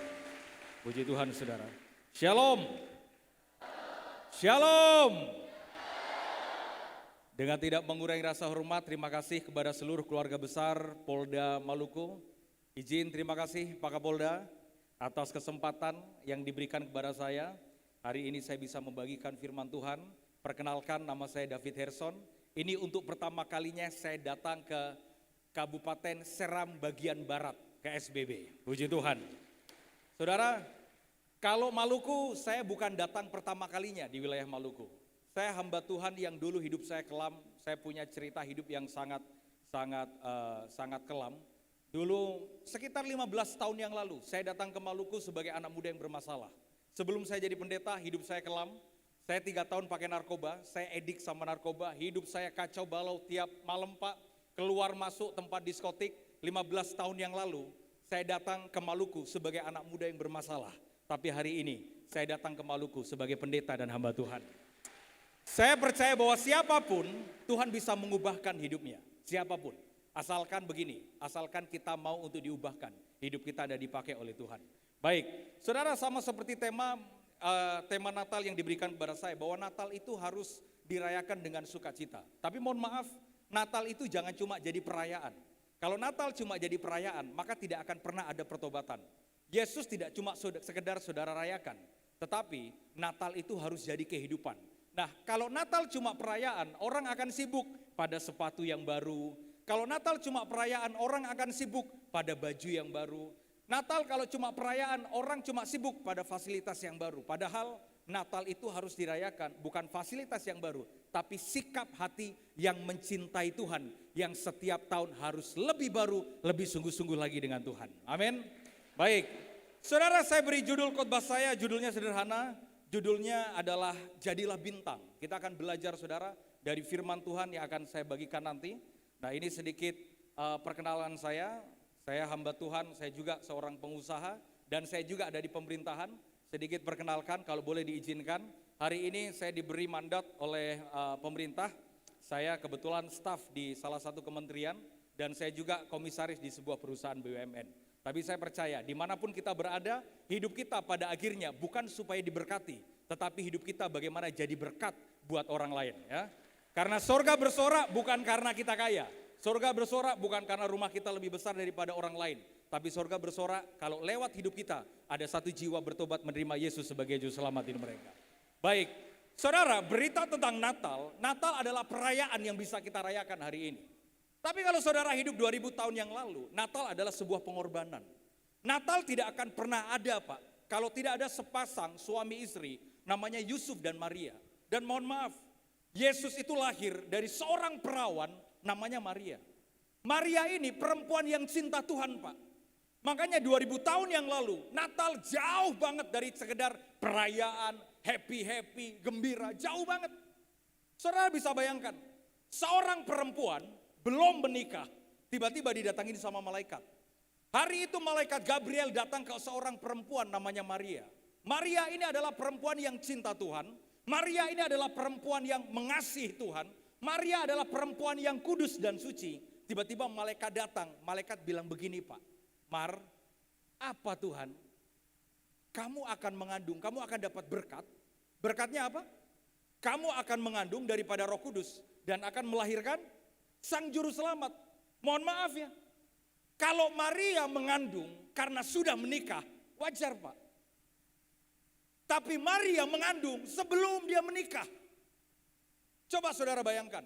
Puji Tuhan saudara. Shalom. Shalom. Dengan tidak mengurangi rasa hormat, terima kasih kepada seluruh keluarga besar Polda Maluku Izin terima kasih Pak Kapolda atas kesempatan yang diberikan kepada saya. Hari ini saya bisa membagikan firman Tuhan. Perkenalkan, nama saya David Herson. Ini untuk pertama kalinya saya datang ke Kabupaten Seram bagian Barat, KSBB. Puji Tuhan. Saudara, kalau Maluku saya bukan datang pertama kalinya di wilayah Maluku. Saya hamba Tuhan yang dulu hidup saya kelam. Saya punya cerita hidup yang sangat kelam. Dulu sekitar 15 tahun yang lalu saya datang ke Maluku sebagai anak muda yang bermasalah. Sebelum saya jadi pendeta, hidup saya kelam. Saya 3 tahun pakai narkoba, saya edik sama narkoba, hidup saya kacau balau tiap malam Pak, keluar masuk tempat diskotik. 15 tahun yang lalu saya datang ke Maluku sebagai anak muda yang bermasalah. Tapi hari ini saya datang ke Maluku sebagai pendeta dan hamba Tuhan. Saya percaya bahwa siapapun Tuhan bisa mengubahkan hidupnya, siapapun. Asalkan begini, asalkan kita mau untuk diubahkan, hidup kita ada dipakai oleh Tuhan. Baik, saudara, sama seperti tema Natal yang diberikan kepada saya, bahwa Natal itu harus dirayakan dengan sukacita. Tapi mohon maaf, Natal itu jangan cuma jadi perayaan. Kalau Natal cuma jadi perayaan, maka tidak akan pernah ada pertobatan. Yesus tidak cuma sekedar saudara rayakan, tetapi Natal itu harus jadi kehidupan. Nah, kalau Natal cuma perayaan, orang akan sibuk pada sepatu yang baru. Kalau Natal cuma perayaan, orang akan sibuk pada baju yang baru. Natal kalau cuma perayaan, orang cuma sibuk pada fasilitas yang baru. Padahal Natal itu harus dirayakan, bukan fasilitas yang baru, tapi sikap hati yang mencintai Tuhan, yang setiap tahun harus lebih baru, lebih sungguh-sungguh lagi dengan Tuhan. Amin. Baik, saudara, saya beri judul khotbah saya, judulnya sederhana, judulnya adalah Jadilah Bintang. Kita akan belajar saudara dari firman Tuhan yang akan saya bagikan nanti. Nah, ini sedikit perkenalan saya hamba Tuhan, saya juga seorang pengusaha dan saya juga ada di pemerintahan. Sedikit perkenalkan kalau boleh diizinkan. Hari ini saya diberi mandat oleh pemerintah. Saya kebetulan staf di salah satu kementerian dan saya juga komisaris di sebuah perusahaan BUMN. Tapi saya percaya dimanapun kita berada, hidup kita pada akhirnya bukan supaya diberkati, tetapi hidup kita bagaimana jadi berkat buat orang lain, ya. Karena sorga bersorak bukan karena kita kaya, sorga bersorak bukan karena rumah kita lebih besar daripada orang lain, tapi sorga bersorak kalau lewat hidup kita ada satu jiwa bertobat menerima Yesus sebagai juru selamat hidup mereka. Baik, saudara, berita tentang Natal, Natal adalah perayaan yang bisa kita rayakan hari ini. Tapi kalau saudara hidup 2000 tahun yang lalu, Natal adalah sebuah pengorbanan. Natal tidak akan pernah ada Pak, kalau tidak ada sepasang suami istri namanya Yusuf dan Maria. Dan mohon maaf, Yesus itu lahir dari seorang perawan namanya Maria. Maria ini perempuan yang cinta Tuhan Pak. Makanya 2000 tahun yang lalu, Natal jauh banget dari sekedar perayaan, happy, gembira, jauh banget. Saudara bisa bayangkan, seorang perempuan belum menikah, tiba-tiba didatangin sama malaikat. Hari itu malaikat Gabriel datang ke seorang perempuan namanya Maria. Maria ini adalah perempuan yang cinta Tuhan. Maria ini adalah perempuan yang mengasihi Tuhan. Maria adalah perempuan yang kudus dan suci. Tiba-tiba malaikat datang, malaikat bilang begini Pak, Mar, apa Tuhan? Kamu akan mengandung, kamu akan dapat berkat. Berkatnya apa? Kamu akan mengandung daripada Roh Kudus dan akan melahirkan Sang Juru Selamat. Mohon maaf ya, kalau Maria mengandung karena sudah menikah, wajar Pak. Tapi Maria mengandung sebelum dia menikah. Coba saudara bayangkan,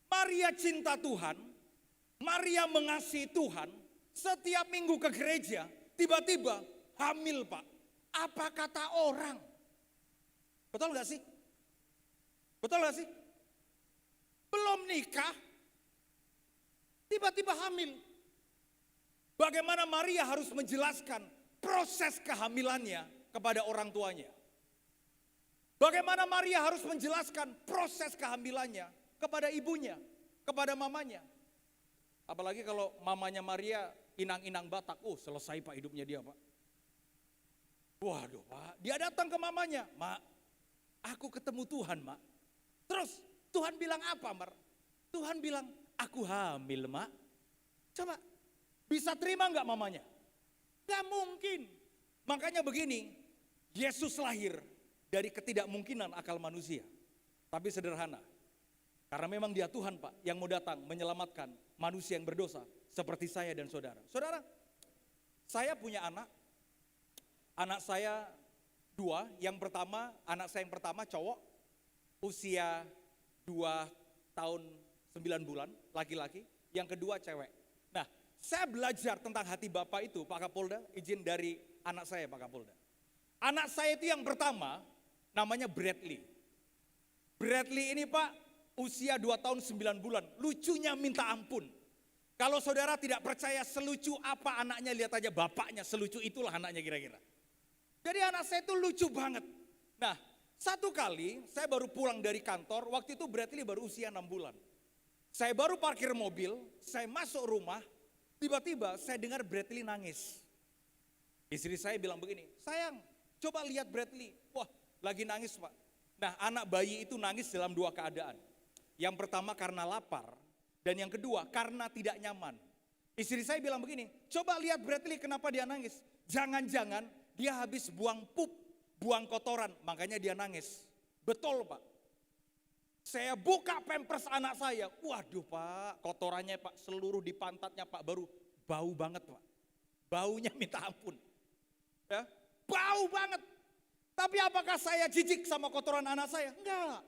Maria cinta Tuhan, Maria mengasihi Tuhan, setiap minggu ke gereja, tiba-tiba hamil Pak. Apa kata orang? Betul gak sih? Betul gak sih? Belum nikah, tiba-tiba hamil. Bagaimana Maria harus menjelaskan proses kehamilannya kepada orang tuanya. Bagaimana Maria harus menjelaskan proses kehamilannya kepada ibunya, kepada mamanya. Apalagi kalau mamanya Maria inang-inang Batak, selesai Pak hidupnya dia Pak. Waduh Pak, dia datang ke mamanya, Mak, aku ketemu Tuhan Mak. Terus Tuhan bilang apa Mar? Tuhan bilang, aku hamil Mak. Coba, bisa terima enggak mamanya? Gak mungkin. Makanya begini, Yesus lahir dari ketidakmungkinan akal manusia. Tapi sederhana. Karena memang dia Tuhan Pak yang mau datang menyelamatkan manusia yang berdosa seperti saya dan saudara. Saudara, Saya punya anak saya 2, anak saya yang pertama cowok, usia 2 tahun 9 bulan, laki-laki, yang kedua cewek. Nah, saya belajar tentang hati Bapak itu, Pak Kapolda, izin dari anak saya Pak Kapolda. Anak saya itu yang pertama, namanya Bradley. Bradley ini Pak, usia 2 tahun 9 bulan, lucunya minta ampun. Kalau saudara tidak percaya selucu apa anaknya, lihat aja bapaknya, selucu itulah anaknya kira-kira. Jadi anak saya itu lucu banget. Nah, satu kali saya baru pulang dari kantor, waktu itu Bradley baru usia 6 bulan. Saya baru parkir mobil, saya masuk rumah, tiba-tiba saya dengar Bradley nangis. Istri saya bilang begini, sayang coba lihat Bradley, wah lagi nangis Pak. Nah, anak bayi itu nangis dalam 2 keadaan. Yang pertama karena lapar, dan yang kedua karena tidak nyaman. Istri saya bilang begini, coba lihat Bradley kenapa dia nangis. Jangan-jangan dia habis buang pup, buang kotoran, makanya dia nangis. Betul Pak. Saya buka pampers anak saya, waduh Pak, kotorannya Pak seluruh di pantatnya Pak, baru bau banget Pak. Baunya minta ampun. Ya, bau banget. Tapi apakah saya jijik sama kotoran anak saya? Enggak.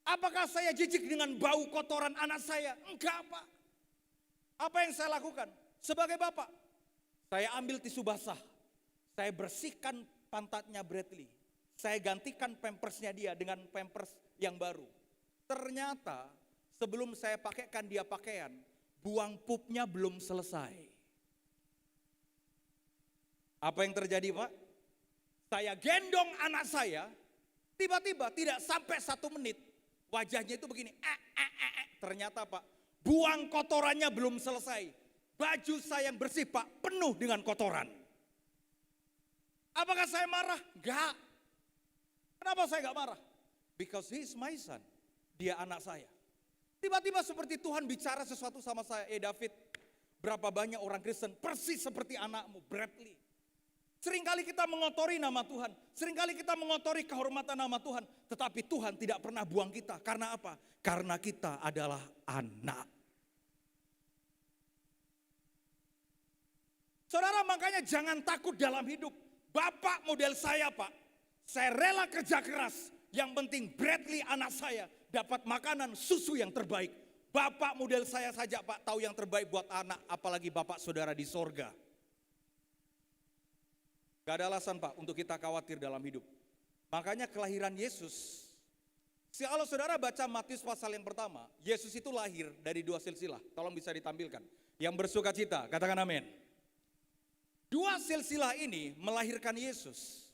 Apakah saya jijik dengan bau kotoran anak saya? Enggak Pak. Apa yang saya lakukan? Sebagai bapak, saya ambil tisu basah. Saya bersihkan pantatnya Bradley. Saya gantikan pampersnya dia dengan pampers yang baru. Ternyata sebelum saya pakaikan dia pakaian, buang pupnya belum selesai. Apa yang terjadi Pak? Saya gendong anak saya, tiba-tiba tidak sampai 1 menit, wajahnya itu begini. Ternyata Pak, buang kotorannya belum selesai. Baju saya yang bersih Pak, penuh dengan kotoran. Apakah saya marah? Enggak. Kenapa saya enggak marah? Because he is my son. Dia anak saya. Tiba-tiba seperti Tuhan bicara sesuatu sama saya. David, berapa banyak orang Kristen persis seperti anakmu, Bradley. Seringkali kita mengotori nama Tuhan. Seringkali kita mengotori kehormatan nama Tuhan. Tetapi Tuhan tidak pernah buang kita. Karena apa? Karena kita adalah anak. Saudara, makanya jangan takut dalam hidup. Bapak model saya Pak. Saya rela kerja keras. Yang penting Bradley anak saya dapat makanan susu yang terbaik. Bapak model saya saja Pak tahu yang terbaik buat anak. Apalagi Bapak saudara di sorga. Gak ada alasan Pak untuk kita khawatir dalam hidup. Makanya kelahiran Yesus. Kalau saudara baca Matius pasal yang pertama, Yesus itu lahir dari 2 silsilah. Tolong bisa ditampilkan. Yang bersuka cita, katakan amin. 2 silsilah ini melahirkan Yesus.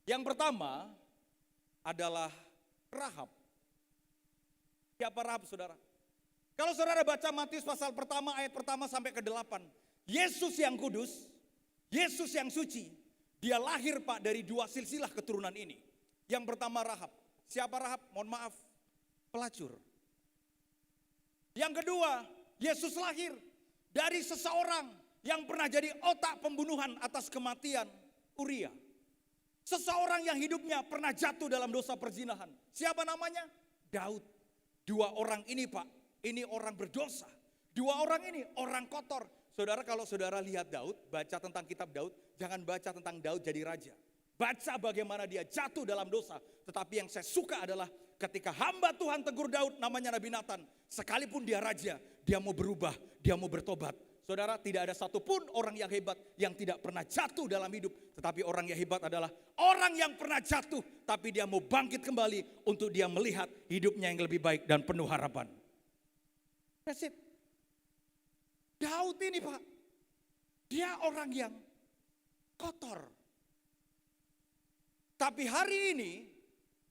Yang pertama adalah Rahab. Siapa Rahab saudara? Kalau saudara baca Matius pasal pertama ayat pertama sampai ke-8. Yesus yang kudus, Yesus yang suci. Dia lahir Pak dari 2 silsilah keturunan ini. Yang pertama Rahab. Siapa Rahab? Mohon maaf, pelacur. Yang kedua, Yesus lahir dari seseorang yang pernah jadi otak pembunuhan atas kematian Uria. Seseorang yang hidupnya pernah jatuh dalam dosa perzinahan. Siapa namanya? Daud. 2 orang ini Pak, ini orang berdosa. 2 orang ini orang kotor. Saudara, kalau saudara lihat Daud, baca tentang kitab Daud, jangan baca tentang Daud jadi raja. Baca bagaimana dia jatuh dalam dosa. Tetapi yang saya suka adalah ketika hamba Tuhan tegur Daud, namanya Nabi Nathan. Sekalipun dia raja, dia mau berubah, dia mau bertobat. Saudara, tidak ada satupun orang yang hebat yang tidak pernah jatuh dalam hidup. Tetapi orang yang hebat adalah orang yang pernah jatuh, tapi dia mau bangkit kembali untuk dia melihat hidupnya yang lebih baik dan penuh harapan. That's it. Daud ini Pak, dia orang yang kotor. Tapi hari ini,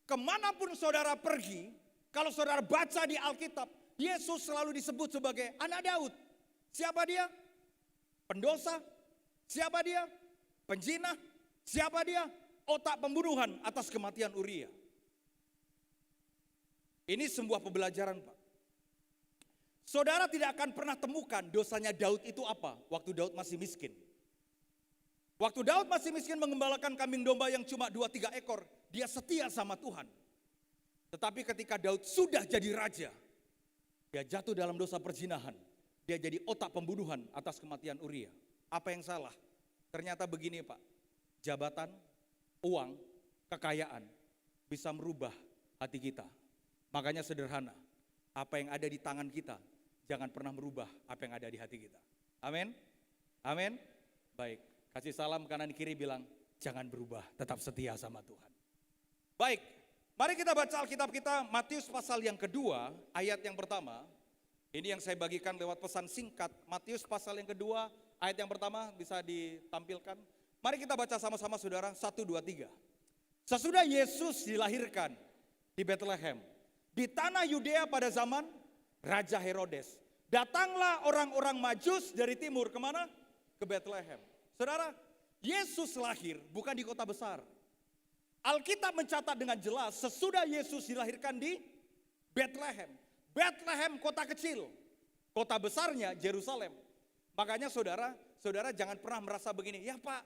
kemanapun saudara pergi, kalau saudara baca di Alkitab, Yesus selalu disebut sebagai anak Daud. Siapa dia? Pendosa. Siapa dia? Penjinah. Siapa dia? Otak pembunuhan atas kematian Uria. Ini sebuah pembelajaran Pak. Saudara tidak akan pernah temukan dosanya Daud itu apa waktu Daud masih miskin. Waktu Daud masih miskin mengembalakan kambing domba yang cuma 2-3 ekor, dia setia sama Tuhan. Tetapi ketika Daud sudah jadi raja, dia jatuh dalam dosa perzinahan. dia jadi otak pembunuhan atas kematian Uria. Apa yang salah? Ternyata begini Pak, jabatan, uang, kekayaan bisa merubah hati kita. Makanya sederhana, apa yang ada di tangan kita jangan pernah merubah apa yang ada di hati kita. Amin? Amin? Baik, kasih salam kanan kiri bilang, jangan berubah, tetap setia sama Tuhan. Baik, mari kita baca Alkitab kita, Matius pasal yang kedua, ayat yang pertama. Ini yang saya bagikan lewat pesan singkat, Matius pasal yang kedua, ayat yang pertama bisa ditampilkan. Mari kita baca sama-sama saudara, 1, 2, 3. Sesudah Yesus dilahirkan di Bethlehem, di tanah Yudea pada zaman Raja Herodes, datanglah orang-orang Majus dari timur, kemana? Ke Bethlehem. Saudara, Yesus lahir bukan di kota besar. Alkitab mencatat dengan jelas sesudah Yesus dilahirkan di Bethlehem. Bethlehem kota kecil, kota besarnya Yerusalem. Makanya saudara jangan pernah merasa begini, ya Pak,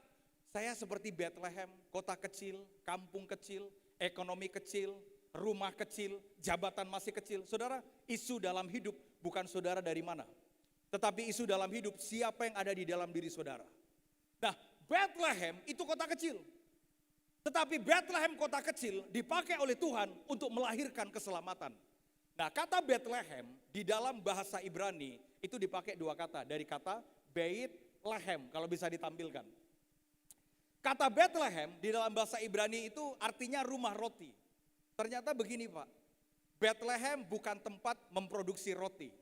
saya seperti Bethlehem, kota kecil, kampung kecil, ekonomi kecil, rumah kecil, jabatan masih kecil. Saudara, isu dalam hidup bukan saudara dari mana, tetapi isu dalam hidup siapa yang ada di dalam diri saudara. Nah, Bethlehem itu kota kecil. Tetapi Bethlehem kota kecil dipakai oleh Tuhan untuk melahirkan keselamatan. Nah, kata Bethlehem di dalam bahasa Ibrani itu dipakai dua kata, dari kata Beit Lehem kalau bisa ditampilkan. Kata Bethlehem di dalam bahasa Ibrani itu artinya rumah roti. Ternyata begini Pak, Bethlehem bukan tempat memproduksi roti.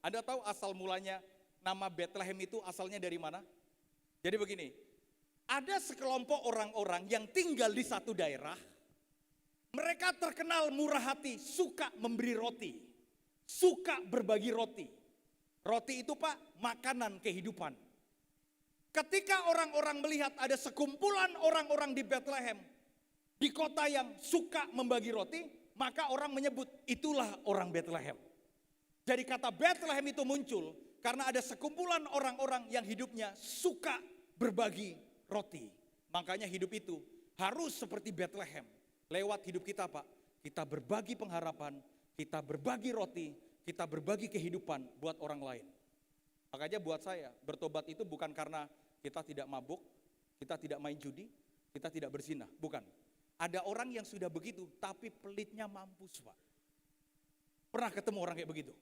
Anda tahu asal mulanya nama Bethlehem itu asalnya dari mana? Jadi begini, ada sekelompok orang-orang yang tinggal di satu daerah, mereka terkenal murah hati, suka memberi roti, suka berbagi roti. Roti itu Pak, makanan kehidupan. Ketika orang-orang melihat ada sekumpulan orang-orang di Bethlehem, di kota yang suka membagi roti, maka orang menyebut itulah orang Bethlehem. Jadi kata Bethlehem itu muncul karena ada sekumpulan orang-orang yang hidupnya suka berbagi roti. Makanya hidup itu harus seperti Bethlehem. Lewat hidup kita Pak, kita berbagi pengharapan, kita berbagi roti, kita berbagi kehidupan buat orang lain. Makanya buat saya, bertobat itu bukan karena kita tidak mabuk, kita tidak main judi, kita tidak berzina, bukan. Ada orang yang sudah begitu, tapi pelitnya mampus Pak. Pernah ketemu orang kayak begitu?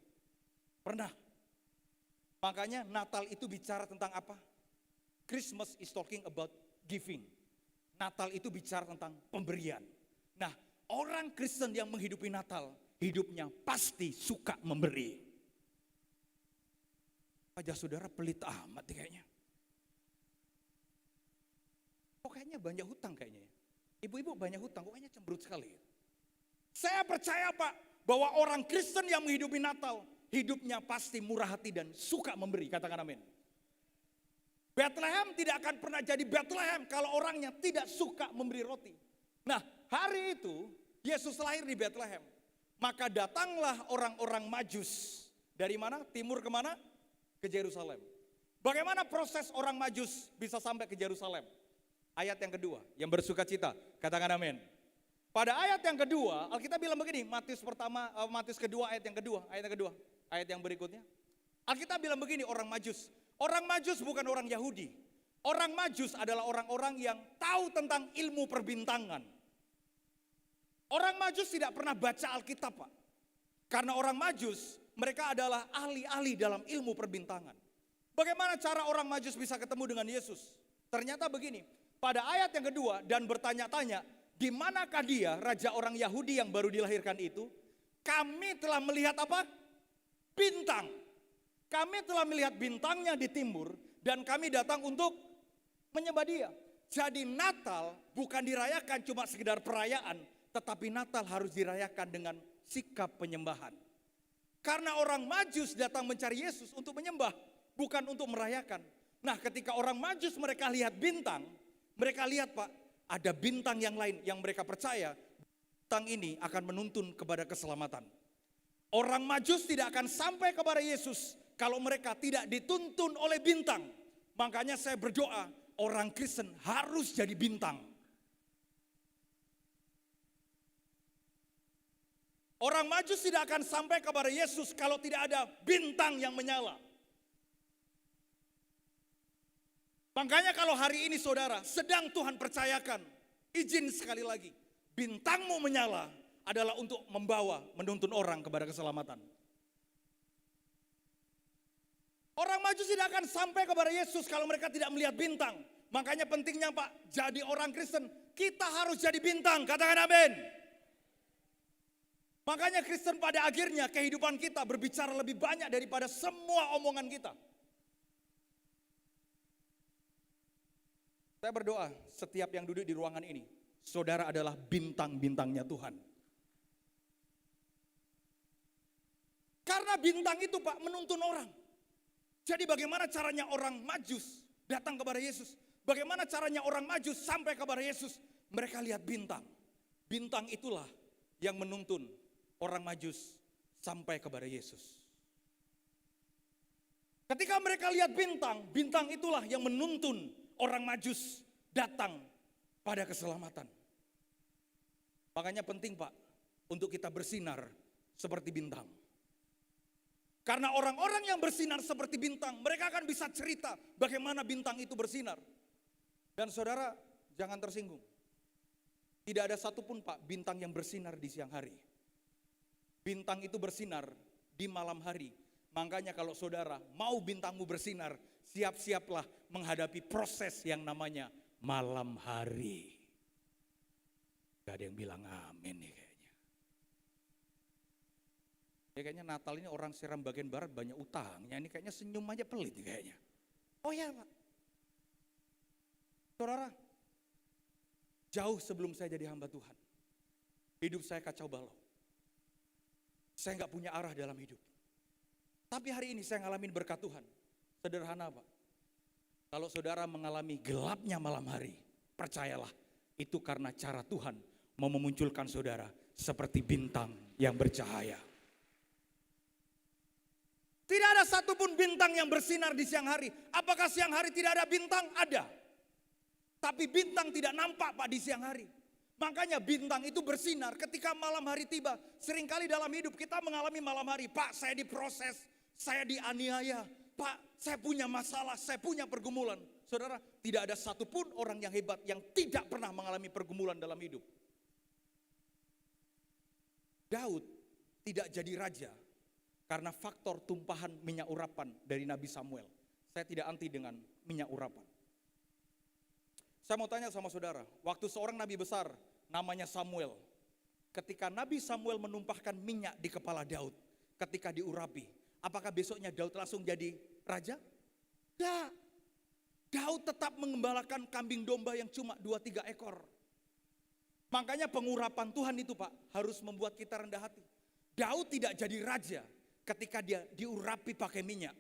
Pernah. Makanya Natal itu bicara tentang apa? Christmas is talking about giving. Natal itu bicara tentang pemberian. Nah, orang Kristen yang menghidupi Natal, hidupnya pasti suka memberi. Wajah saudara pelit amat kayaknya. Kok kayaknya banyak hutang kayaknya ya. Ibu-ibu banyak hutang, kok kayaknya cemberut sekali. Saya percaya Pak, bahwa orang Kristen yang menghidupi Natal, hidupnya pasti murah hati dan suka memberi. Katakan amin. Bethlehem tidak akan pernah jadi Bethlehem kalau orangnya tidak suka memberi roti. Nah, hari itu Yesus lahir di Bethlehem. Maka datanglah orang-orang Majus. Dari mana? Timur kemana? Ke Yerusalem. Bagaimana proses orang Majus bisa sampai ke Yerusalem? Ayat yang kedua, yang bersuka cita. Katakan amin. Pada ayat yang kedua, Alkitab bilang begini, Matius kedua ayat yang kedua, ayat yang berikutnya. Alkitab bilang begini, orang Majus. Orang Majus bukan orang Yahudi. Orang Majus adalah orang-orang yang tahu tentang ilmu perbintangan. Orang Majus tidak pernah baca Alkitab Pak. Karena orang Majus, mereka adalah ahli-ahli dalam ilmu perbintangan. Bagaimana cara orang Majus bisa ketemu dengan Yesus? Ternyata begini, pada ayat yang kedua, dan bertanya-tanya, di manakah dia, raja orang Yahudi yang baru dilahirkan itu? Kami telah melihat apa? Bintang. Kami telah melihat bintangnya di timur, dan kami datang untuk menyembah dia. Jadi Natal bukan dirayakan cuma sekedar perayaan, tetapi Natal harus dirayakan dengan sikap penyembahan. Karena orang Majus datang mencari Yesus untuk menyembah, bukan untuk merayakan. Nah, ketika orang Majus mereka lihat bintang, mereka lihat Pak, ada bintang yang lain yang mereka percaya, bintang ini akan menuntun kepada keselamatan. Orang Majus tidak akan sampai kepada Yesus kalau mereka tidak dituntun oleh bintang. Makanya saya berdoa, orang Kristen harus jadi bintang. Orang Majus tidak akan sampai kepada Yesus kalau tidak ada bintang yang menyala. Makanya kalau hari ini saudara sedang Tuhan percayakan, izin sekali lagi, bintangmu menyala adalah untuk membawa, menuntun orang kepada keselamatan. Orang Majus tidak akan sampai kepada Yesus kalau mereka tidak melihat bintang. Makanya pentingnya Pak, jadi orang Kristen, kita harus jadi bintang, katakan amin. Makanya Kristen pada akhirnya kehidupan kita berbicara lebih banyak daripada semua omongan kita. Saya berdoa setiap yang duduk di ruangan ini, saudara adalah bintang-bintangnya Tuhan. Karena bintang itu Pak menuntun orang. Jadi bagaimana caranya orang Majus datang kepada Yesus? Bagaimana caranya orang Majus sampai kepada Yesus? Mereka lihat bintang. Bintang itulah yang menuntun orang Majus sampai kepada Yesus. Ketika mereka lihat bintang, bintang itulah yang menuntun orang Majus datang pada keselamatan. Makanya penting Pak, untuk kita bersinar seperti bintang. Karena orang-orang yang bersinar seperti bintang, mereka akan bisa cerita bagaimana bintang itu bersinar. Dan saudara, jangan tersinggung. Tidak ada satupun Pak bintang yang bersinar di siang hari. Bintang itu bersinar di malam hari. Makanya kalau saudara mau bintangmu bersinar, siap-siaplah menghadapi proses yang namanya malam hari. Gak ada yang bilang amin nih kayaknya. Ya kayaknya Natal ini orang Seram bagian barat banyak utangnya. Ini kayaknya senyum aja pelit nih kayaknya. Oh ya Pak. Saudara, jauh sebelum saya jadi hamba Tuhan, hidup saya kacau balau. Saya gak punya arah dalam hidup. Tapi hari ini saya ngalamin berkat Tuhan. Sederhana Pak. Kalau saudara mengalami gelapnya malam hari, percayalah itu karena cara Tuhan mau memunculkan saudara seperti bintang yang bercahaya. Tidak ada satupun bintang yang bersinar di siang hari. Apakah siang hari tidak ada bintang? Ada. Tapi bintang tidak nampak Pak di siang hari. Makanya bintang itu bersinar ketika malam hari tiba. Seringkali dalam hidup kita mengalami malam hari. Pak, saya diproses, saya dianiaya. Pak, saya punya masalah, saya punya pergumulan. Saudara, tidak ada satupun orang yang hebat yang tidak pernah mengalami pergumulan dalam hidup. Daud tidak jadi raja karena faktor tumpahan minyak urapan dari Nabi Samuel. Saya tidak anti dengan minyak urapan. Saya mau tanya sama saudara, waktu seorang nabi besar namanya Samuel, ketika Nabi Samuel menumpahkan minyak di kepala Daud, ketika diurapi, apakah besoknya Daud langsung jadi raja? Tidak. Daud tetap mengembalakan kambing domba yang cuma 2-3 ekor. Makanya pengurapan Tuhan itu Pak harus membuat kita rendah hati. Daud tidak jadi raja ketika dia diurapi pakai minyak.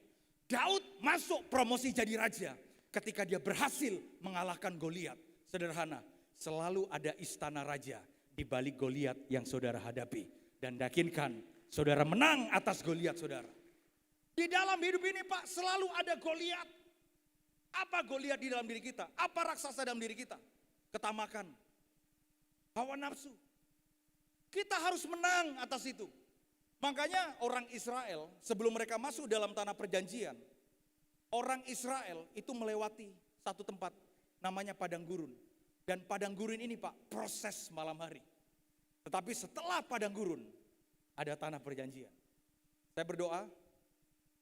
Daud masuk promosi jadi raja ketika dia berhasil mengalahkan Goliat. Sederhana, selalu ada istana raja di balik Goliat yang saudara hadapi. Dan yakinkan saudara menang atas Goliat saudara. Di dalam hidup ini Pak selalu ada Goliat. Apa Goliat di dalam diri kita? Apa raksasa dalam diri kita? Ketamakan, hawa nafsu. Kita harus menang atas itu. Makanya orang Israel sebelum mereka masuk dalam tanah perjanjian, orang Israel itu melewati satu tempat namanya padang gurun. Dan padang gurun ini Pak proses malam hari. Tetapi setelah padang gurun ada tanah perjanjian. Saya berdoa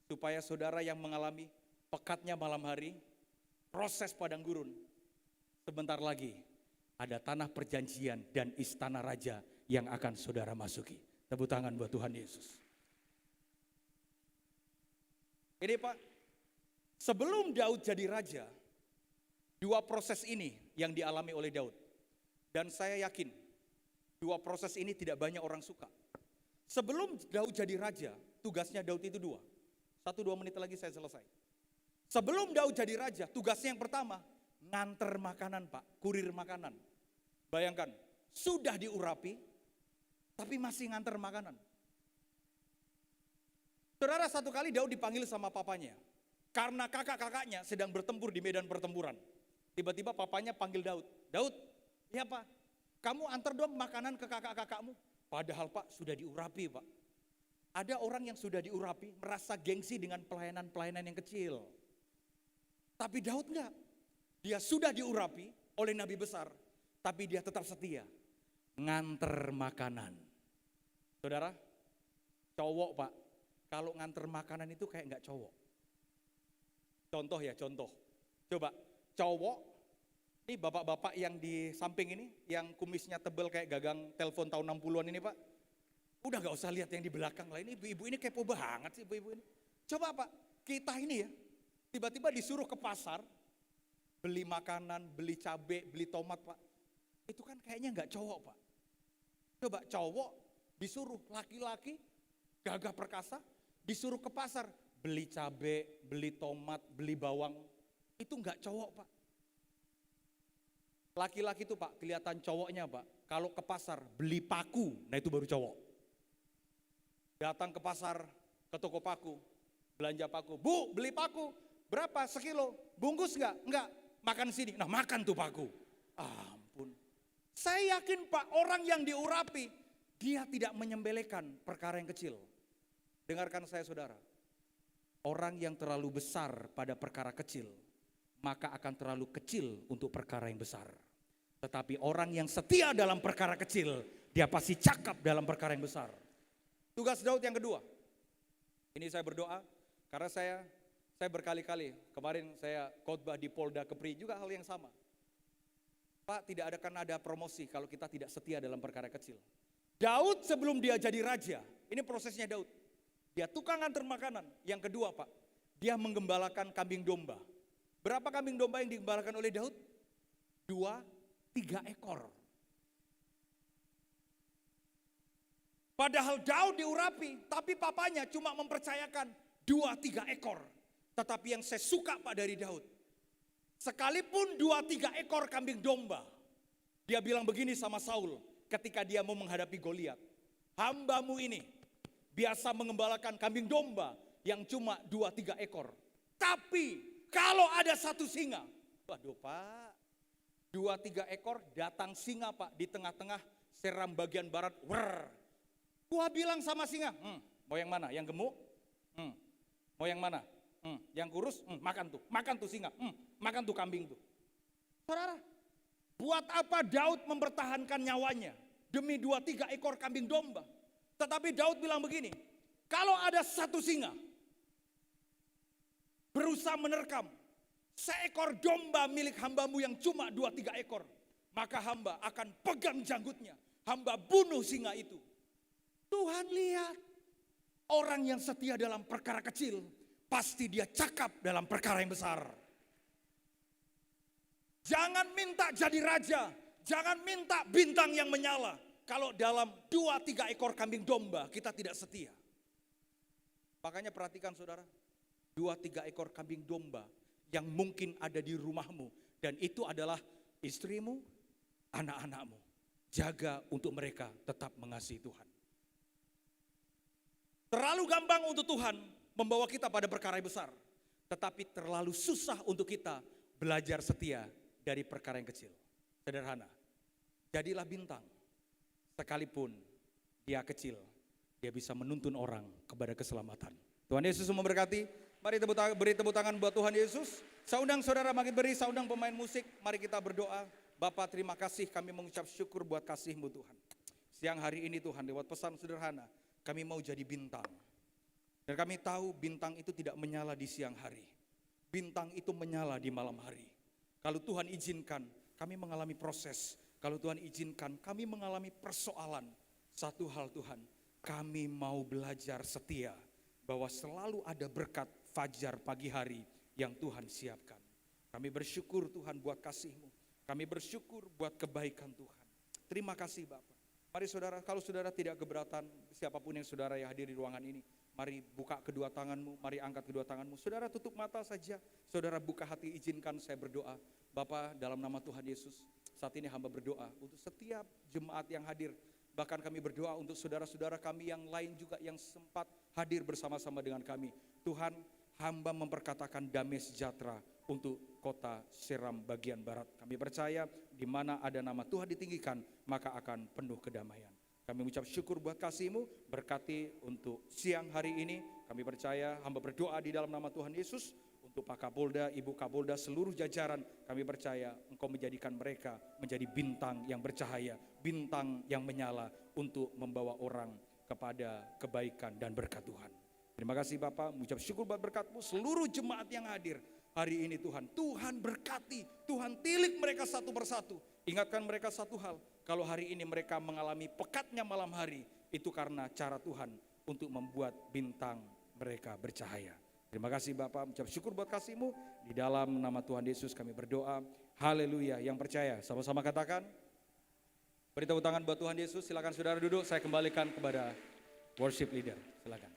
supaya saudara yang mengalami pekatnya malam hari, proses padang gurun, sebentar lagi ada tanah perjanjian dan istana raja yang akan saudara masuki. Tepuk tangan buat Tuhan Yesus. Ini Pak, sebelum Daud jadi raja, dua proses ini yang dialami oleh Daud. Dan saya yakin, dua proses ini tidak banyak orang suka. Sebelum Daud jadi raja, tugasnya Daud itu 2 menit lagi saya selesai. Sebelum Daud jadi raja, tugasnya yang pertama, nganter makanan Pak, kurir makanan. Bayangkan, sudah diurapi, tapi masih nganter makanan. Saudara, satu kali Daud dipanggil sama papanya. Karena kakak-kakaknya sedang bertempur di medan pertempuran. Tiba-tiba papanya panggil Daud. Daud, ya Pak, kamu antar dong makanan ke kakak-kakakmu. Padahal Pak sudah diurapi Pak. Ada orang yang sudah diurapi merasa gengsi dengan pelayanan-pelayanan yang kecil. Tapi Daud enggak. Dia sudah diurapi oleh nabi besar, tapi dia tetap setia nganter makanan. Saudara, cowok Pak, kalau nganter makanan itu kayak nggak cowok. Contoh ya, contoh. Coba, cowok, ini bapak-bapak yang di samping ini, yang kumisnya tebel kayak gagang telepon tahun 60-an ini Pak. Udah gak usah lihat yang di belakang lah, ini ibu-ibu ini kepo banget sih ibu-ibu ini. Coba Pak, kita ini ya, tiba-tiba disuruh ke pasar, beli makanan, beli cabai, beli tomat Pak. Itu kan kayaknya nggak cowok Pak. Coba cowok disuruh, laki-laki gagah perkasa, disuruh ke pasar, beli cabai, beli tomat, beli bawang. Itu nggak cowok Pak. Laki-laki itu Pak, kelihatan cowoknya Pak. Kalau ke pasar beli paku, nah itu baru cowok. Datang ke pasar, ke toko paku, belanja paku. Bu, beli paku, berapa? Sekilo, bungkus nggak? Nggak, makan sini. Nah makan tuh paku. Ampun. Saya yakin Pak, orang yang diurapi, dia tidak menyembelihkan perkara yang kecil. Dengarkan saya saudara. Orang yang terlalu besar pada perkara kecil, maka akan terlalu kecil untuk perkara yang besar. Tetapi orang yang setia dalam perkara kecil, dia pasti cakap dalam perkara yang besar. Tugas Daud yang kedua. Ini saya berdoa, karena saya berkali-kali, kemarin saya khotbah di Polda Kepri juga hal yang sama. Pak, tidak ada promosi kalau kita tidak setia dalam perkara kecil. Daud sebelum dia jadi raja, ini prosesnya Daud. Dia tukang antar makanan. Yang kedua Pak, dia menggembalakan kambing domba. Berapa kambing domba yang digembalakan oleh Daud? 2-3 ekor. Padahal Daud diurapi, tapi papanya cuma mempercayakan 2-3 ekor. Tetapi yang saya suka Pak dari Daud, sekalipun 2-3 ekor kambing domba, dia bilang begini sama Saul ketika dia mau menghadapi Goliat. Hambamu ini biasa mengembalakan kambing domba yang cuma 2-3 ekor. Tapi kalau ada satu singa, waduh Pak, 2-3 ekor datang singa Pak di tengah-tengah Seram bagian barat. Gua bilang sama singa, mau yang mana? Yang gemuk? Mau yang mana? Yang kurus? Makan tuh singa. Makan tuh kambing tuh. Saudara, buat apa Daud mempertahankan nyawanya demi 2-3 ekor kambing domba? Tetapi Daud bilang begini, kalau ada satu singa berusaha menerkam seekor domba milik hambamu yang cuma 2-3 ekor, maka hamba akan pegang janggutnya, hamba bunuh singa itu. Tuhan lihat, orang yang setia dalam perkara kecil, pasti dia cakap dalam perkara yang besar. Jangan minta jadi raja, jangan minta bintang yang menyala, kalau dalam 2-3 ekor kambing domba kita tidak setia. Makanya perhatikan saudara, 2-3 ekor kambing domba yang mungkin ada di rumahmu, dan itu adalah istrimu, anak-anakmu. Jaga untuk mereka tetap mengasihi Tuhan. Terlalu gampang untuk Tuhan membawa kita pada perkara yang besar, tetapi terlalu susah untuk kita belajar setia dari perkara yang kecil. Sederhana, jadilah bintang. Sekalipun dia kecil, dia bisa menuntun orang kepada keselamatan. Tuhan Yesus memberkati. Mari beri tepuk tangan buat Tuhan Yesus. Saya undang saudara makin beri, saya undang pemain musik. Mari kita berdoa. Bapa, terima kasih, kami mengucap syukur buat kasih-Mu Tuhan. Siang hari ini Tuhan, lewat pesan sederhana, kami mau jadi bintang. Dan kami tahu bintang itu tidak menyala di siang hari. Bintang itu menyala di malam hari. Kalau Tuhan izinkan, kami mengalami proses. Kalau Tuhan izinkan, kami mengalami persoalan. Satu hal Tuhan, kami mau belajar setia. Bahwa selalu ada berkat fajar pagi hari yang Tuhan siapkan. Kami bersyukur Tuhan buat kasih-Mu. Kami bersyukur buat kebaikan Tuhan. Terima kasih Bapak. Mari saudara, kalau saudara tidak keberatan, siapapun yang saudara yang hadir di ruangan ini, mari buka kedua tanganmu, mari angkat kedua tanganmu. Saudara tutup mata saja, saudara buka hati, izinkan saya berdoa. Bapa, dalam nama Tuhan Yesus, saat ini hamba berdoa untuk setiap jemaat yang hadir. Bahkan kami berdoa untuk saudara-saudara kami yang lain juga yang sempat hadir bersama-sama dengan kami. Tuhan, hamba memperkatakan damai sejahtera untuk kota Seram bagian barat. Kami percaya di mana ada nama Tuhan ditinggikan, maka akan penuh kedamaian. Kami mengucap syukur buat kasih-Mu, berkati untuk siang hari ini. Kami percaya hamba berdoa di dalam nama Tuhan Yesus Untuk Pak Kapolda, Ibu Kapolda, seluruh jajaran, kami percaya Engkau menjadikan mereka menjadi bintang yang bercahaya, bintang yang menyala untuk membawa orang kepada kebaikan dan berkat Tuhan. Terima kasih Bapak, mengucap syukur buat berkat-Mu, seluruh jemaat yang hadir hari ini Tuhan. Tuhan berkati, Tuhan tilik mereka satu persatu. Ingatkan mereka satu hal, kalau hari ini mereka mengalami pekatnya malam hari, itu karena cara Tuhan untuk membuat bintang mereka bercahaya. Terima kasih Bapak, mengucap syukur buat kasih-Mu. Di dalam nama Tuhan Yesus kami berdoa. Haleluya. Yang percaya sama-sama katakan. Beri tepuk tangan buat Tuhan Yesus. Silakan saudara duduk. Saya kembalikan kepada worship leader. Silakan.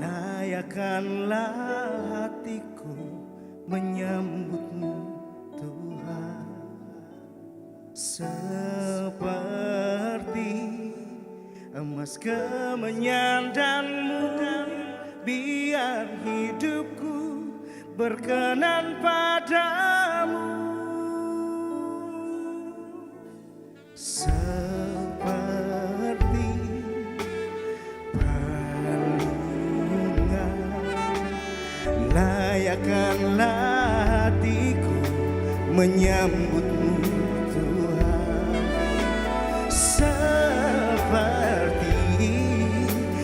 Layakkanlah hatiku menyambut-Mu Tuhan, seperti emas kemenyandanmu, biar hidupku berkenan padamu. Layakkanlah hatiku menyambut-Mu Tuhan, seperti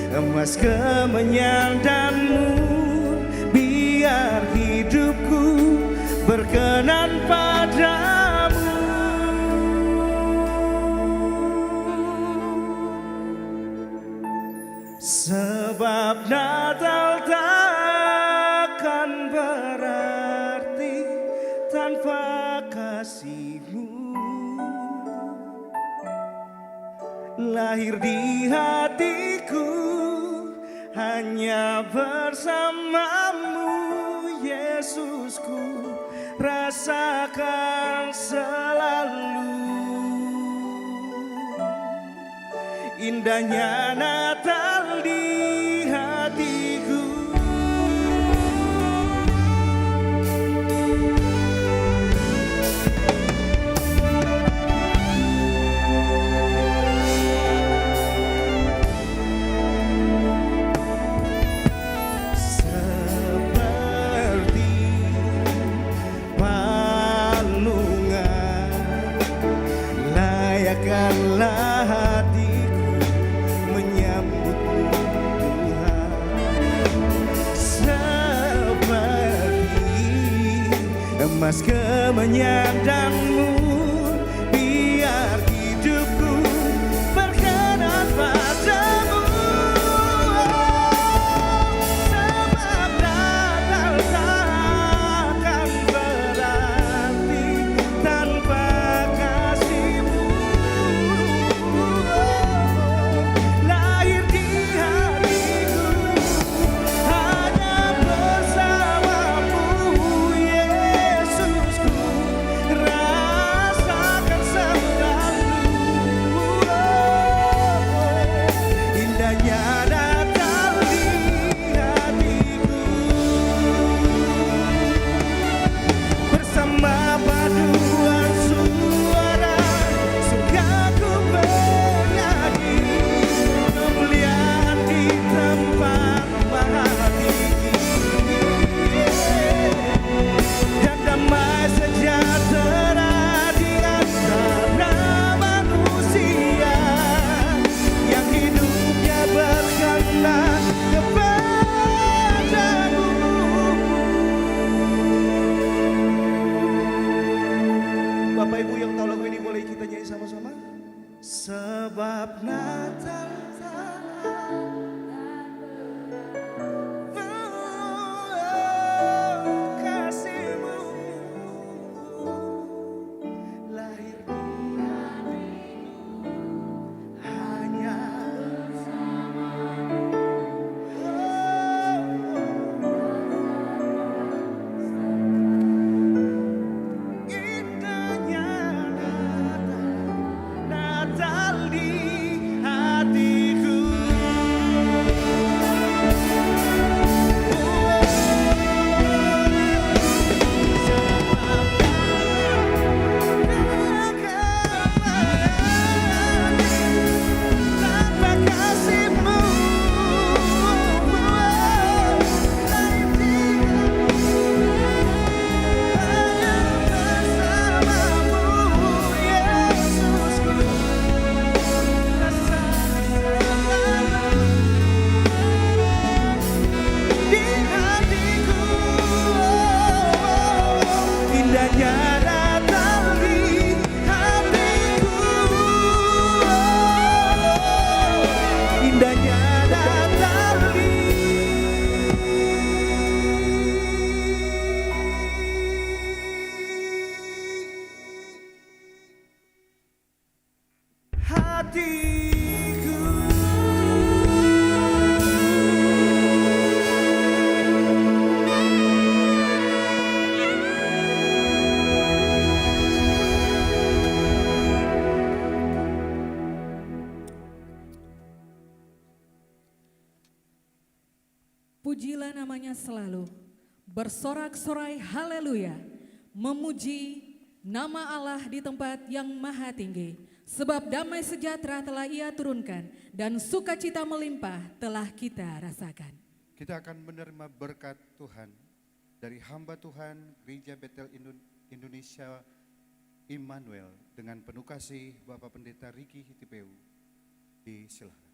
emas kemenyandanmu, biar hidupku berkenan padamu. Sebab Natal takkan berarti tanpa kasih-Mu. Lahir di hatiku hanya bersama-Mu, Yesusku, rasakan selalu indahnya Natal di hatiku. Seperti palungan, layakkanlah hatiku menyambut-Mu Tuhan, seperti emas kemenyandanmu, biar hidupku berkenan padamu. Sebab Natal takkan berarti tanpa kasih-Mu. Lahir di hatiku hanya bersama-Mu, Yesusku, rasakan Pujilah namanya selalu, bersorak-sorai haleluya, memuji nama Allah di tempat yang maha tinggi. Sebab damai sejahtera telah Ia turunkan dan sukacita melimpah telah kita rasakan. Kita akan menerima berkat Tuhan dari hamba Tuhan Gereja Betel Indonesia Immanuel dengan penuh kasih Bapak Pendeta Riki Hitipeu. Disilakan.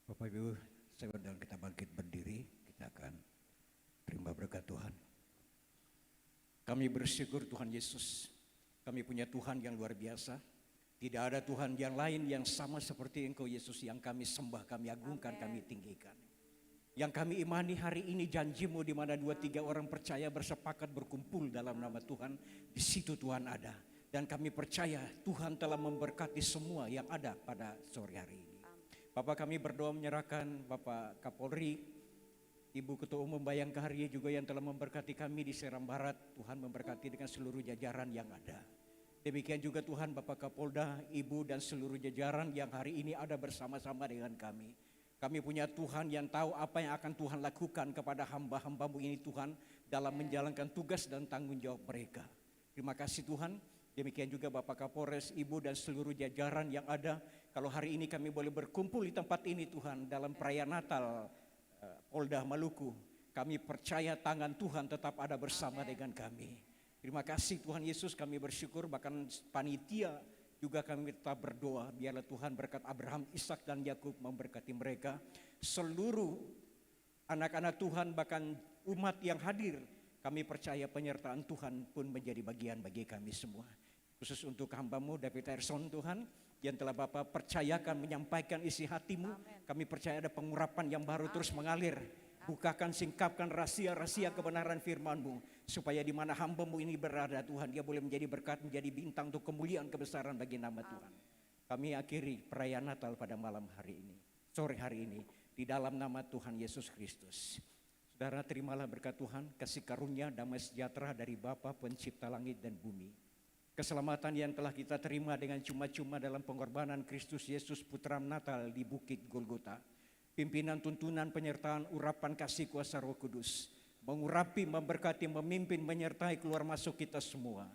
Bapak Ibu, sebelum kita bangkit berdiri, kita akan terima berkat Tuhan. Kami bersyukur Tuhan Yesus, kami punya Tuhan yang luar biasa. Tidak ada Tuhan yang lain yang sama seperti Engkau Yesus, yang kami sembah, kami agungkan, kami tinggikan. Yang kami imani hari ini janji-Mu di mana 2-3 orang percaya bersepakat berkumpul dalam nama Tuhan, di situ Tuhan ada. Dan kami percaya Tuhan telah memberkati semua yang ada pada sore hari ini. Bapak, kami berdoa menyerahkan Bapak Kapolri, Ibu Ketua Umum Bayangkari juga yang telah memberkati kami di Seram Barat. Tuhan memberkati dengan seluruh jajaran yang ada. Demikian juga Tuhan Bapak Kapolda, Ibu dan seluruh jajaran yang hari ini ada bersama-sama dengan kami. Kami punya Tuhan yang tahu apa yang akan Tuhan lakukan kepada hamba-hamba-Mu ini Tuhan dalam menjalankan tugas dan tanggung jawab mereka. Terima kasih Tuhan. Demikian juga Bapak Kapolres, Ibu dan seluruh jajaran yang ada. Kalau hari ini kami boleh berkumpul di tempat ini Tuhan dalam perayaan Natal Polda Maluku. Kami percaya tangan Tuhan tetap ada bersama dengan kami. Terima kasih Tuhan Yesus, kami bersyukur bahkan panitia juga kami tetap berdoa. Biarlah Tuhan berkat Abraham, Ishak dan Yakub memberkati mereka. Seluruh anak-anak Tuhan bahkan umat yang hadir. Kami percaya penyertaan Tuhan pun menjadi bagian bagi kami semua. Khusus untuk hamba-Mu David Erson Tuhan, yang telah Bapak percayakan menyampaikan isi hati-Mu. Kami percaya ada pengurapan yang baru terus mengalir. Bukakan, singkapkan rahasia-rahasia kebenaran firman-Mu. Supaya di mana hamba-Mu ini berada Tuhan, dia boleh menjadi berkat, menjadi bintang untuk kemuliaan kebesaran bagi nama Tuhan. Kami akhiri perayaan Natal pada malam hari ini, sore hari ini, di dalam nama Tuhan Yesus Kristus. Saudara, terimalah berkat Tuhan, kasih karunia, damai sejahtera dari Bapa Pencipta langit dan bumi. Keselamatan yang telah kita terima dengan cuma-cuma dalam pengorbanan Kristus Yesus Putra Natal di Bukit Golgota. Pimpinan, tuntunan, penyertaan, urapan kasih kuasa Roh Kudus. Mengurapi, memberkati, memimpin, menyertai keluar masuk kita semua.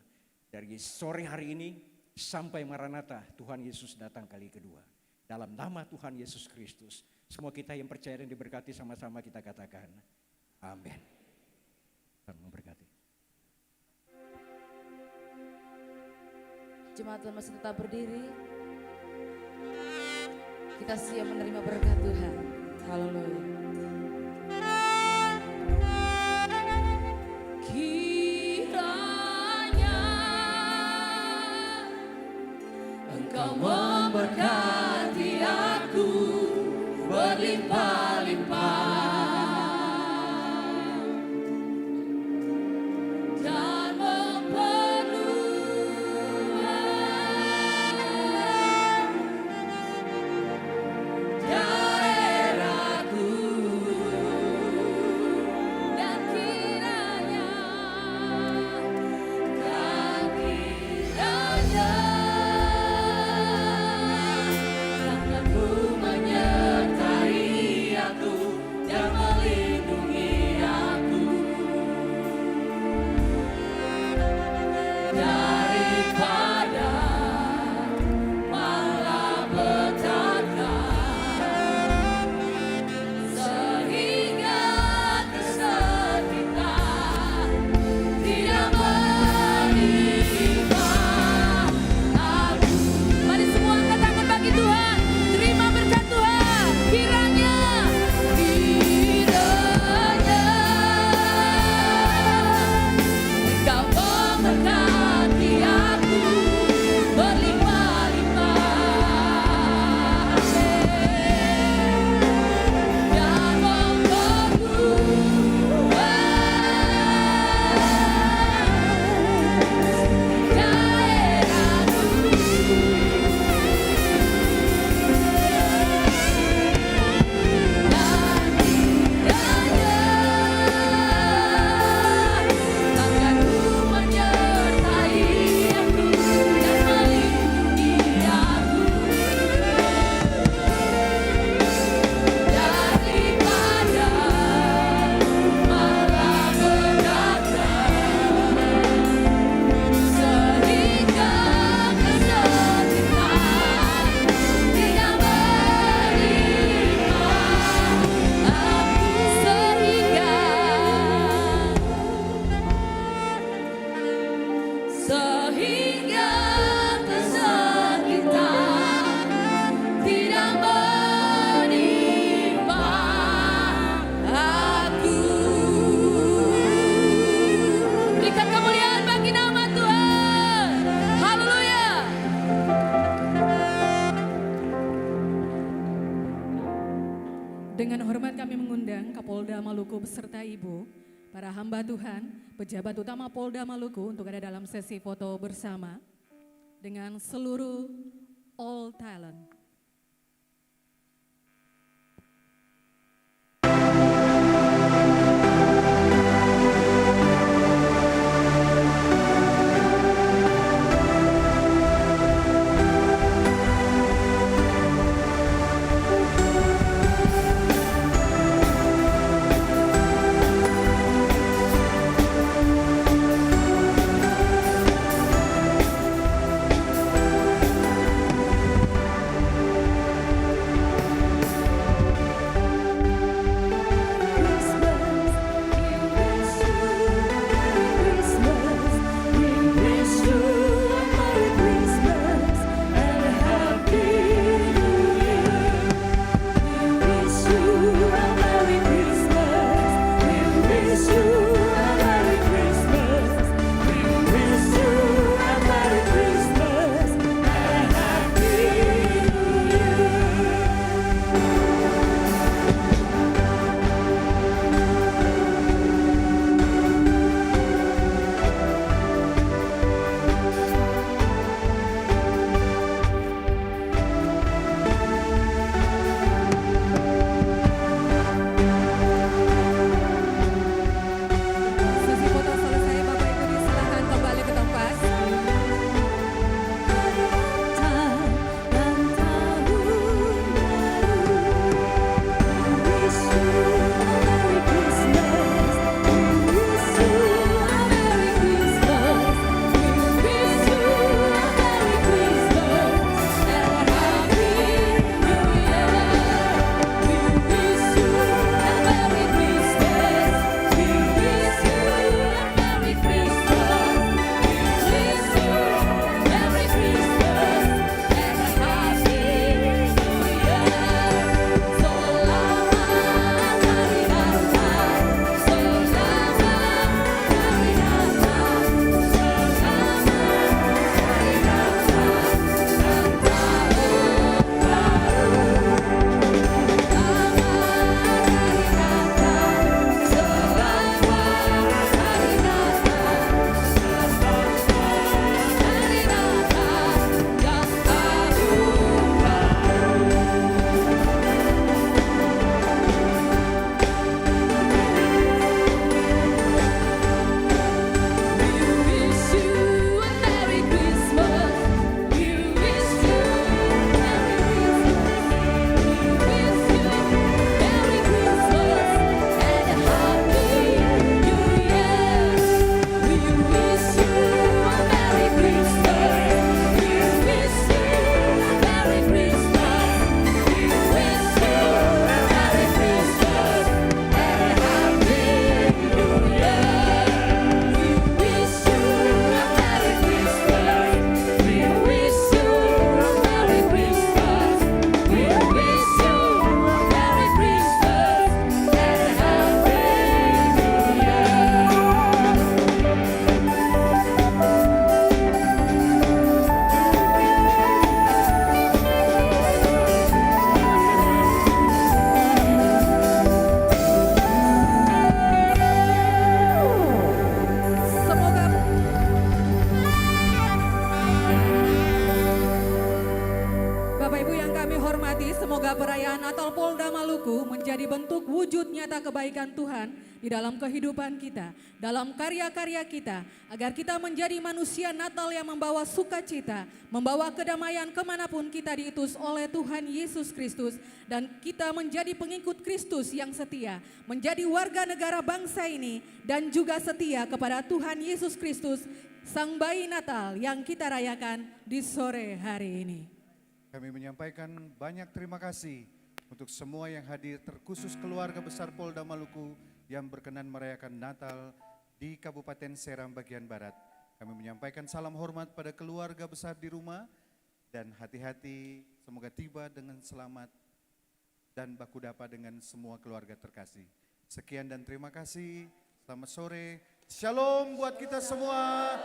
Dari sore hari ini sampai Maranatha, Tuhan Yesus datang kali kedua. Dalam nama Tuhan Yesus Kristus. Semua kita yang percaya dan diberkati sama-sama kita katakan. Amin. Tuhan memberkati. Jemaat Tuhan masih tetap berdiri. Kita siap menerima berkat Tuhan. Haleluya. Kiranya Engkau memberkati aku berlimpah-limpah. Dengan hormat kami mengundang Kapolda Maluku beserta Ibu, para hamba Tuhan, pejabat utama Polda Maluku untuk ada dalam sesi foto bersama dengan seluruh all talent. Semoga perayaan Natal Polda Maluku menjadi bentuk wujud nyata kebaikan Tuhan di dalam kehidupan kita, dalam karya-karya kita, agar kita menjadi manusia Natal yang membawa sukacita, membawa kedamaian kemanapun kita diutus oleh Tuhan Yesus Kristus, dan kita menjadi pengikut Kristus yang setia, menjadi warga negara bangsa ini, dan juga setia kepada Tuhan Yesus Kristus, Sang Bayi Natal yang kita rayakan di sore hari ini. Kami menyampaikan banyak terima kasih untuk semua yang hadir, terkhusus keluarga besar Polda Maluku yang berkenan merayakan Natal di Kabupaten Seram bagian Barat. Kami menyampaikan salam hormat pada keluarga besar di rumah dan hati-hati, semoga tiba dengan selamat dan baku dapa dengan semua keluarga terkasih. Sekian dan terima kasih, selamat sore, shalom buat kita semua.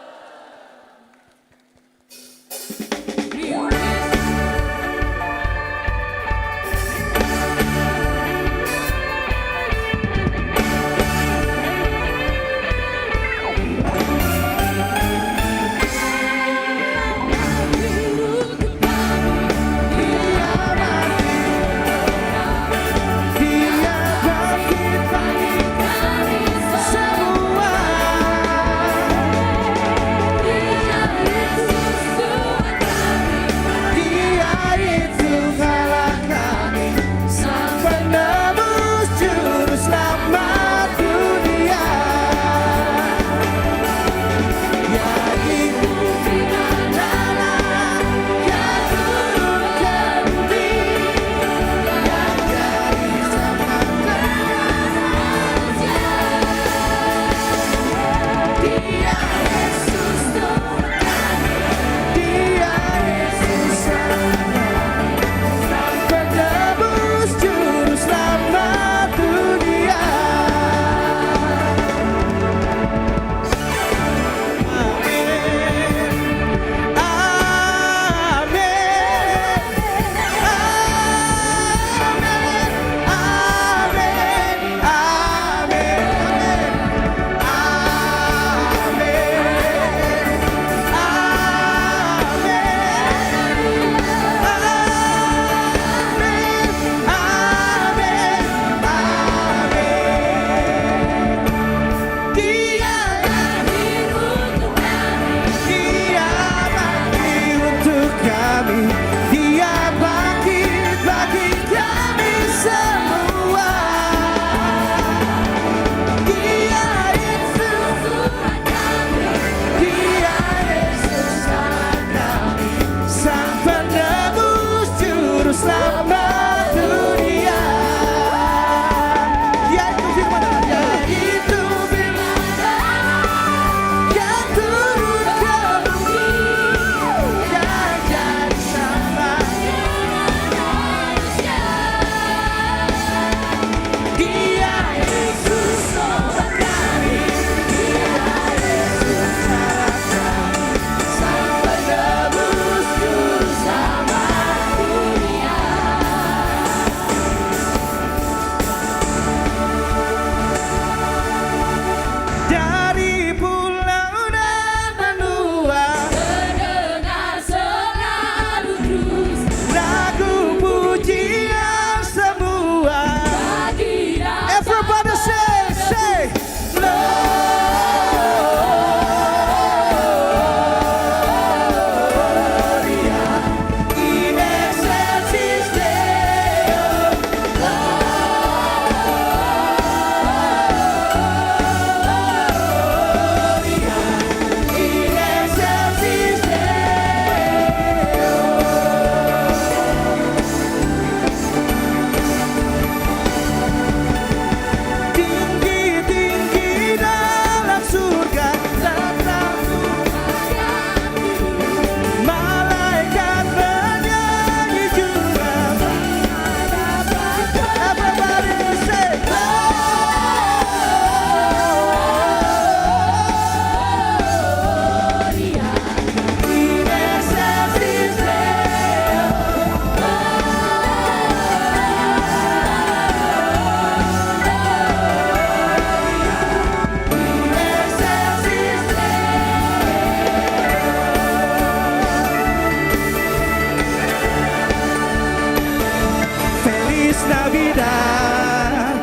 Navidad,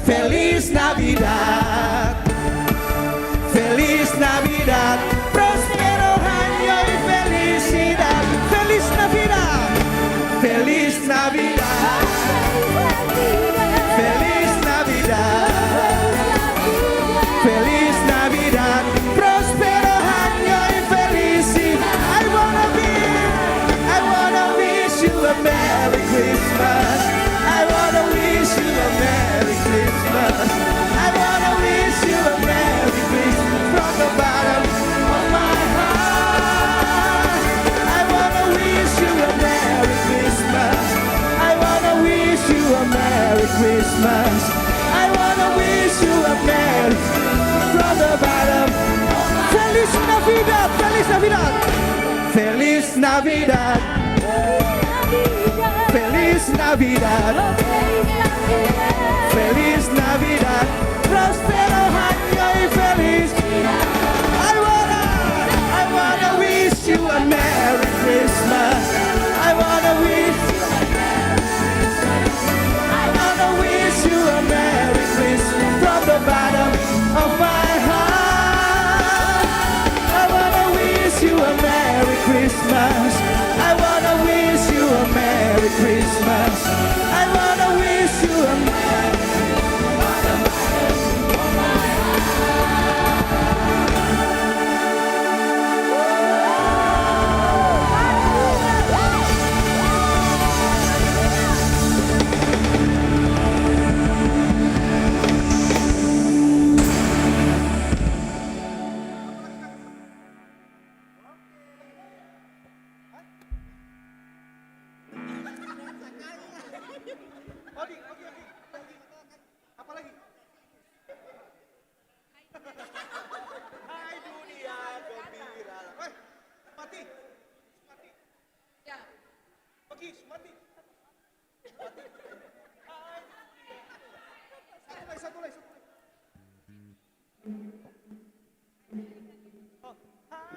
Feliz Navidad, Feliz Navidad, próspero año y felicidad. Feliz Navidad, Feliz Navidad, Feliz Navidad, Feliz Navidad, próspero año y felicidad. I wanna wish you a Merry Christmas. I wanna wish you a Merry Christmas. I wanna wish you a Merry Christmas from the bottom of my heart. I wanna wish you a Merry Christmas. I wanna wish you a Merry Christmas. I wanna wish you a Merry from the bottom. Feliz Navidad, Feliz Navidad, Feliz Navidad, Feliz Navidad, Feliz Navidad, próspero año y feliz. I wanna wish you a Merry Christmas. I wanna wish you a Merry Christmas from the bottom of my heart. I wanna wish you a Merry Christmas. I wanna wish you a Merry Christmas. I wanna wish you a Merry Mati.